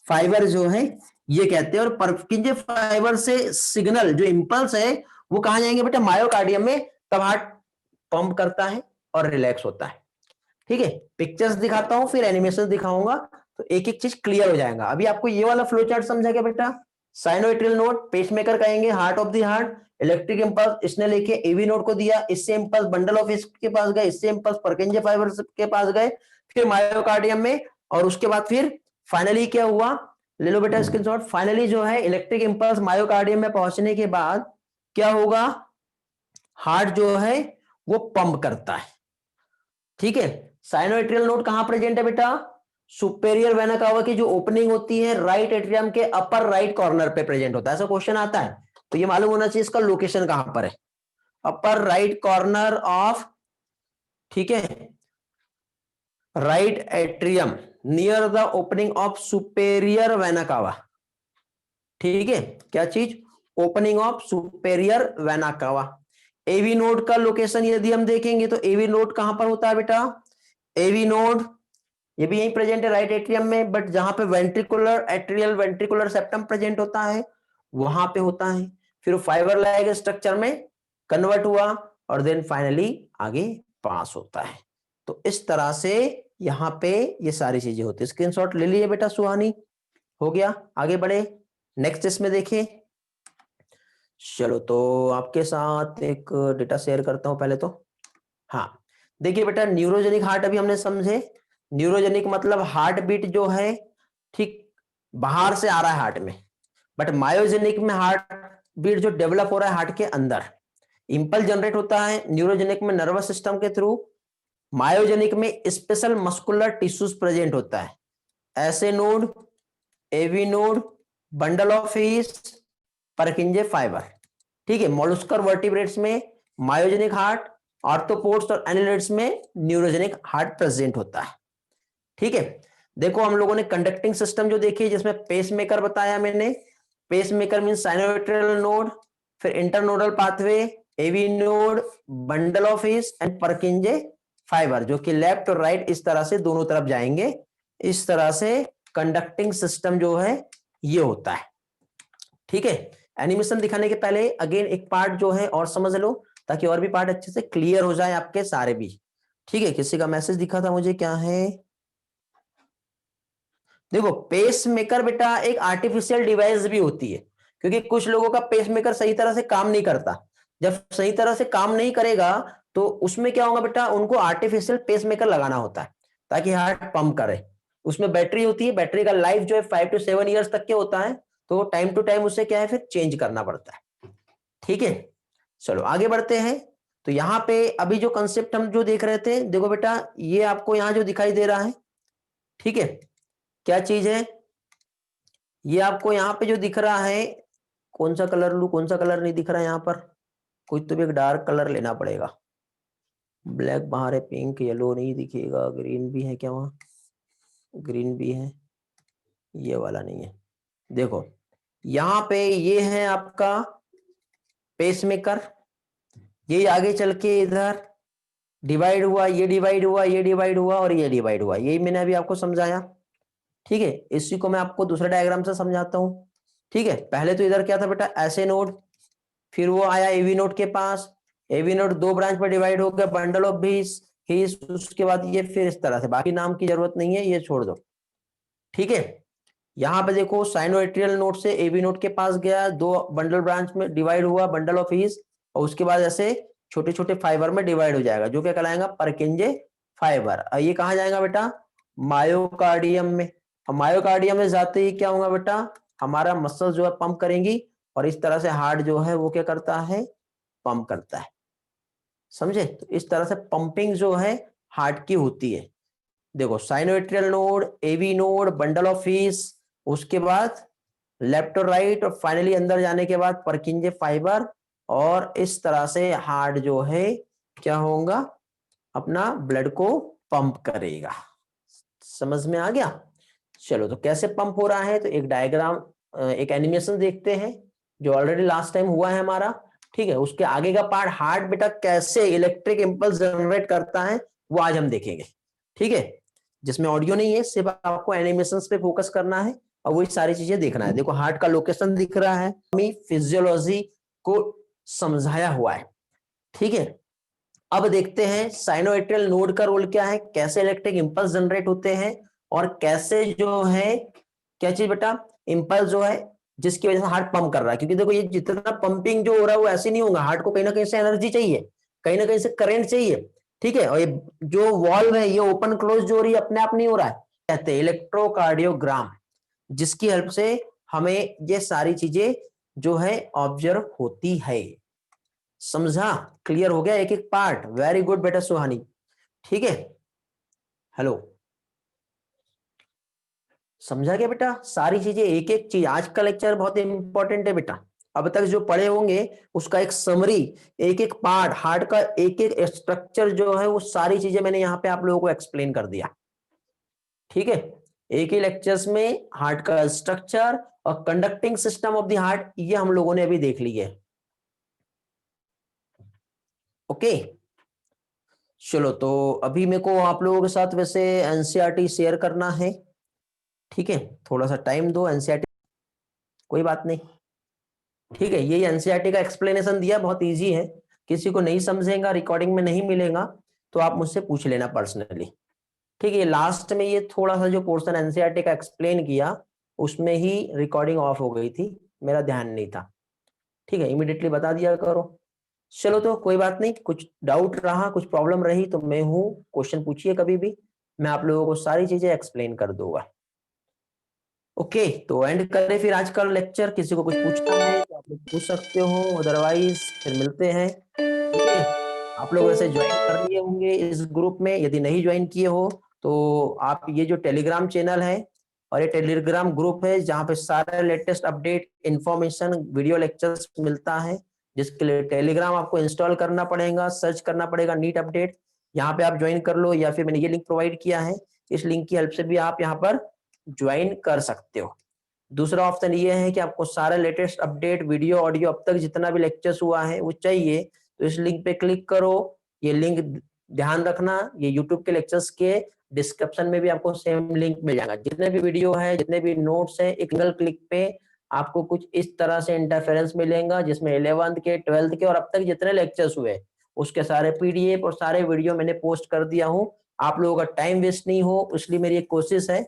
फाइबर जो है ये कहते हैं। और परकिंजे फाइबर से सिग्नल जो इंपल्स है वो कहा जाएंगे बेटा, मायोकार्डियम में, तब हार्ट पंप करता है और रिलैक्स होता है, ठीक है। पिक्चर्स दिखाता हूं फिर एनिमेशन दिखाऊंगा, तो एक एक चीज क्लियर हो जाएगा। अभी आपको ये वाला फ्लो चार्ट समझा गया बेटा, साइनोएट्रियल नोड पेसमेकर कहेंगे, heart of the heart, electric impulse इसने लेके एवी नोड को दिया, इससे इंपल्स बंडल ऑफ इसके पास गए, इससे इंपल्स परकिंजे फाइबर के पास गए, फिर मायोकार्डियम में, और उसके बाद फिर फाइनली क्या हुआ, ले लो बेटा स्क्रीनशॉट। फाइनली जो है इलेक्ट्रिक इंपल्स मायोकार्डियम में पहुंचने के बाद क्या होगा, हार्ट जो है वो पंप करता है, ठीक है। साइनोएट्रियल नोड कहां प्रेजेंट है बेटा, सुपेरियर वेना कावा की जो ओपनिंग होती है राइट एट्रियम के अपर राइट कॉर्नर पे प्रेजेंट होता है, ऐसा क्वेश्चन आता है तो ये मालूम होना चाहिए इसका लोकेशन कहां पर है, अपर राइट कॉर्नर ऑफ, ठीक है, right atrium near the opening of superior vena cava, ठीक है। क्या चीज, opening of superior vena cava. AV node का लोकेशन यदि हम देखेंगे तो एवी नोड कहां पर होता है बेटा, एवी नोड ये भी यहीं प्रेजेंट है राइट एट्रियम में, बट जहां पे ventricular atrial ventricular septum present होता है वहां पे होता है। फिर फाइबर लाइक स्ट्रक्चर में कन्वर्ट हुआ और देन फाइनली आगे पास होता है। तो इस तरह से यहाँ पे ये सारी चीजें होती है। स्क्रीनशॉट ले लिए बेटा सुहानी, हो गया, आगे बढ़े नेक्स्ट इसमें देखिए। चलो तो आपके साथ एक डेटा शेयर करता हूं पहले तो। हाँ देखिए बेटा, न्यूरोजेनिक हार्ट अभी हमने समझे, न्यूरोजेनिक मतलब हार्ट बीट जो है ठीक बाहर से आ रहा है हार्ट में, बट मायोजेनिक में हार्ट बीट जो डेवलप हो रहा है हार्ट के अंदर, इंपल्स जनरेट होता है न्यूरोजेनिक में नर्वस सिस्टम के थ्रू, मायोजेनिक में स्पेशल मस्कुलर टिश्यूज प्रेजेंट होता है, SA node, AV node, bundle of His, Purkinje fibre, ठीक है। मोलस्कर वर्टिब्रेट्स में मायोजेनिक हार्ट, आर्थ्रोपोड्स और एनिलिड्स में न्यूरोजेनिक हार्ट प्रेजेंट होता है, ठीक है। देखो हम लोगों ने कंडक्टिंग सिस्टम जो देखी जिसमें पेसमेकर बताया मैंने, पेसमेकर मींस साइनोविट्रियल नोड, फिर internodal pathway, AV node, bundle of His and Purkinje fibre, जो कि लेफ्ट और राइट इस तरह से दोनों तरफ जाएंगे। इस तरह से कंडक्टिंग सिस्टम जो है ये होता है, ठीक है। एनिमेशन दिखाने के पहले अगेन एक पार्ट जो है और समझ लो, ताकि और भी पार्ट अच्छे से क्लियर हो जाए आपके सारे भी, ठीक है। किसी का मैसेज दिखा था मुझे, क्या है, देखो पेस मेकर बेटा एक आर्टिफिशियल डिवाइस भी होती है, क्योंकि कुछ लोगों का पेस मेकर सही तरह से काम नहीं करता। जब सही तरह से काम नहीं करेगा तो उसमें क्या होगा बेटा, उनको आर्टिफिशियल पेस मेकर लगाना होता है ताकि हार्ट पंप करे। उसमें बैटरी होती है, बैटरी का लाइफ जो है 5 to 7 ईयर्स तक के होता है, तो टाइम टू टाइम उसे क्या है फिर चेंज करना पड़ता है, ठीक है। चलो आगे बढ़ते हैं। तो यहाँ पे अभी जो कंसेप्ट हम जो देख रहे थे, देखो बेटा ये आपको यहाँ जो दिखाई दे रहा है, ठीक है, क्या चीज है, ये आपको यहाँ पे जो दिख रहा है, कौन सा कलर लू, कौन सा कलर नहीं दिख रहा है यहाँ पर, कोई तो भी एक डार्क कलर लेना पड़ेगा। ब्लैक बाहर है, पिंक येलो नहीं दिखेगा, ग्रीन भी है क्या वहाँ, ग्रीन भी है, ये वाला नहीं है। देखो यहाँ पे ये है आपका पेसमेकर, ये आगे चल के इधर डिवाइड हुआ, ये डिवाइड हुआ, ये डिवाइड हुआ और ये डिवाइड हुआ, यही मैंने अभी आपको समझाया। ठीक है, इसी को मैं आपको दूसरे डायग्राम से समझाता हूँ। ठीक है, पहले तो इधर क्या था बेटा, ऐसे नोड, फिर वो आया एवी नोड के पास, एवी नोड दो ब्रांच पर डिवाइड हो गया, बंडल ऑफ बीस हीस, उसके बाद ये फिर इस तरह से, बाकी नाम की जरूरत नहीं है, ये छोड़ दो। ठीक है, यहाँ पे देखो साइनोएट्रियल नोड से एवी नोड के पास गया, दो बंडल ब्रांच में डिवाइड हुआ, बंडल ऑफ हीस, और उसके बाद ऐसे छोटे छोटे फाइबर में डिवाइड हो जाएगा, जो क्या कहलाएगा, परकिंजे फाइबर। ये कहाँ जाएगा बेटा, मायोकार्डियम में। मायोकार्डियम में जाते ही क्या होगा बेटा, हमारा मसल जो है पंप करेंगी, और इस तरह से हार्ट जो है वो क्या करता है, पंप करता है। समझे, तो इस तरह से पंपिंग जो है हार्ट की होती है। देखो sinoatrial node, AV node, bundle of His, उसके बाद लेफ्ट और राइट, और फाइनली अंदर जाने के बाद परकिंजे फाइबर, और इस तरह से हार्ट जो है क्या होगा, अपना ब्लड को पंप करेगा। समझ में आ गया। चलो, तो कैसे पंप हो रहा है, तो एक डायग्राम, एक एनिमेशन देखते हैं जो ऑलरेडी लास्ट टाइम हुआ है हमारा। ठीक है, उसके आगे का पार्ट हार्ट बेटा कैसे इलेक्ट्रिक इंपल्स जनरेट करता है वो आज हम देखेंगे। ठीक है, जिसमें ऑडियो नहीं है, सिर्फ आपको एनिमेशंस पे फोकस करना है और वही सारी चीजें देखना है। देखो हार्ट का लोकेशन दिख रहा है, फिजियोलॉजी को समझाया हुआ है। ठीक है, अब देखते हैं साइनोएट्रियल नोड का रोल क्या है, कैसे इलेक्ट्रिक इंपल्स जनरेट होते हैं, और कैसे जो है क्या चीज बेटा, इंपल्स जो है जिसकी वजह से हार्ट पंप कर रहा है। क्योंकि देखो ये जितना पंपिंग जो हो रहा है वो ऐसे नहीं होगा, हार्ट को कहीं ना कहीं से एनर्जी चाहिए, कहीं ना कहीं से करंट चाहिए। ठीक है, और ये जो वॉल्व है ये ओपन क्लोज जो हो रही है अपने आप नहीं हो रहा है, कहते हैं इलेक्ट्रोकार्डियोग्राम, जिसकी हेल्प से हमें ये सारी चीजें जो है ऑब्जर्व होती है। समझा, क्लियर हो गया एक एक पार्ट, वेरी गुड बेटा सुहानी। ठीक है, हेलो, समझा गया बेटा सारी चीजें, एक एक चीज। आज का लेक्चर बहुत इंपॉर्टेंट है बेटा, अब तक जो पढ़े होंगे उसका एक समरी, एक एक पार्ट, हार्ट का एक एक स्ट्रक्चर जो है वो सारी चीजें मैंने यहाँ पे आप लोगों को एक्सप्लेन कर दिया। ठीक है, एक ही लेक्चर्स में हार्ट का स्ट्रक्चर और conducting system of the heart ये हम लोगों ने अभी देख लिया है। ओके, चलो, तो अभी मेरे को आप लोगों के साथ वैसे एनसीईआरटी शेयर करना है। ठीक है, थोड़ा सा टाइम दो, एनसीईआरटी कोई बात नहीं। ठीक है, ये एनसीईआरटी का एक्सप्लेनेशन दिया, बहुत इजी है, किसी को नहीं समझेगा, रिकॉर्डिंग में नहीं मिलेगा तो आप मुझसे पूछ लेना पर्सनली। ठीक है, लास्ट में ये थोड़ा सा जो पोर्शन एनसीईआरटी का एक्सप्लेन किया उसमें ही रिकॉर्डिंग ऑफ हो गई थी, मेरा ध्यान नहीं था। ठीक है, इमीडिएटली बता दिया करो। चलो, तो कोई बात नहीं, कुछ डाउट रहा, कुछ प्रॉब्लम रही तो मैं हूँ, क्वेश्चन पूछिए कभी भी, मैं आप लोगों को सारी चीजें एक्सप्लेन कर दूंगा। ओके, तो एंड करें फिर आज का लेक्चर। किसी को कुछ पूछना है तो आप लोग पूछ सकते हो, अदरवाइज फिर मिलते हैं। ठीक है, आप लोग वैसे ज्वाइन कर लिए होंगे इस ग्रुप में, यदि नहीं ज्वाइन किए हो तो आप ये जो टेलीग्राम चैनल है और ये टेलीग्राम ग्रुप है जहाँ पे सारे latest update information video lectures मिलता है, जिसके लिए टेलीग्राम आपको इंस्टॉल करना पड़ेगा, सर्च करना पड़ेगा नीट अपडेट, यहाँ पे आप ज्वाइन कर लो, या फिर मैंने ये लिंक प्रोवाइड किया है, इस लिंक की हेल्प से भी आप यहाँ पर ज्वाइन कर सकते हो। दूसरा ऑप्शन ये है कि आपको सारा लेटेस्ट अपडेट वीडियो ऑडियो अब तक जितना भी लेक्चर्स हुआ है वो चाहिए तो इस लिंक पे क्लिक करो। ये लिंक ध्यान रखना, ये यूट्यूब के लेक्चर्स के डिस्क्रिप्शन में भी आपको सेम लिंक मिल जाएगा। जितने भी वीडियो है, जितने भी नोट्स है, एक सिंगल क्लिक पे आपको कुछ इस तरह से इंटरफेरेंस मिलेगा, जिसमें 11th के 12th के और अब तक जितने लेक्चर्स हुए उसके सारे पीडीएफ और सारे वीडियो मैंने पोस्ट कर दिया हूँ। आप लोगों का टाइम वेस्ट नहीं हो इसलिए मेरी एक कोशिश है।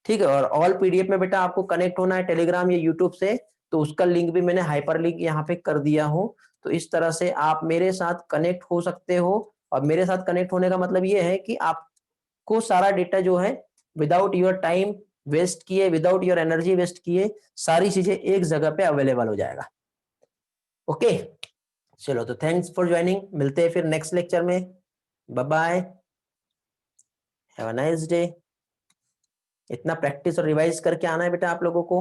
ठीक है, और ऑल पीडीएफ में बेटा आपको कनेक्ट होना है टेलीग्राम या यूट्यूब से, तो उसका लिंक भी मैंने हाइपर लिंक यहाँ पे कर दिया हूँ। तो इस तरह से आप मेरे साथ कनेक्ट हो सकते हो, और मेरे साथ कनेक्ट होने का मतलब ये है कि आपको सारा डेटा जो है विदाउट योर टाइम वेस्ट किए, विदाउट योर एनर्जी वेस्ट किए, सारी चीजें एक जगह पे अवेलेबल हो जाएगा। ओके, चलो, तो थैंक्स फॉर ज्वाइनिंग, मिलते हैं फिर नेक्स्ट लेक्चर में। Bye bye, have a nice day. इतना प्रैक्टिस और रिवाइज करके आना है बेटा आप लोगों को।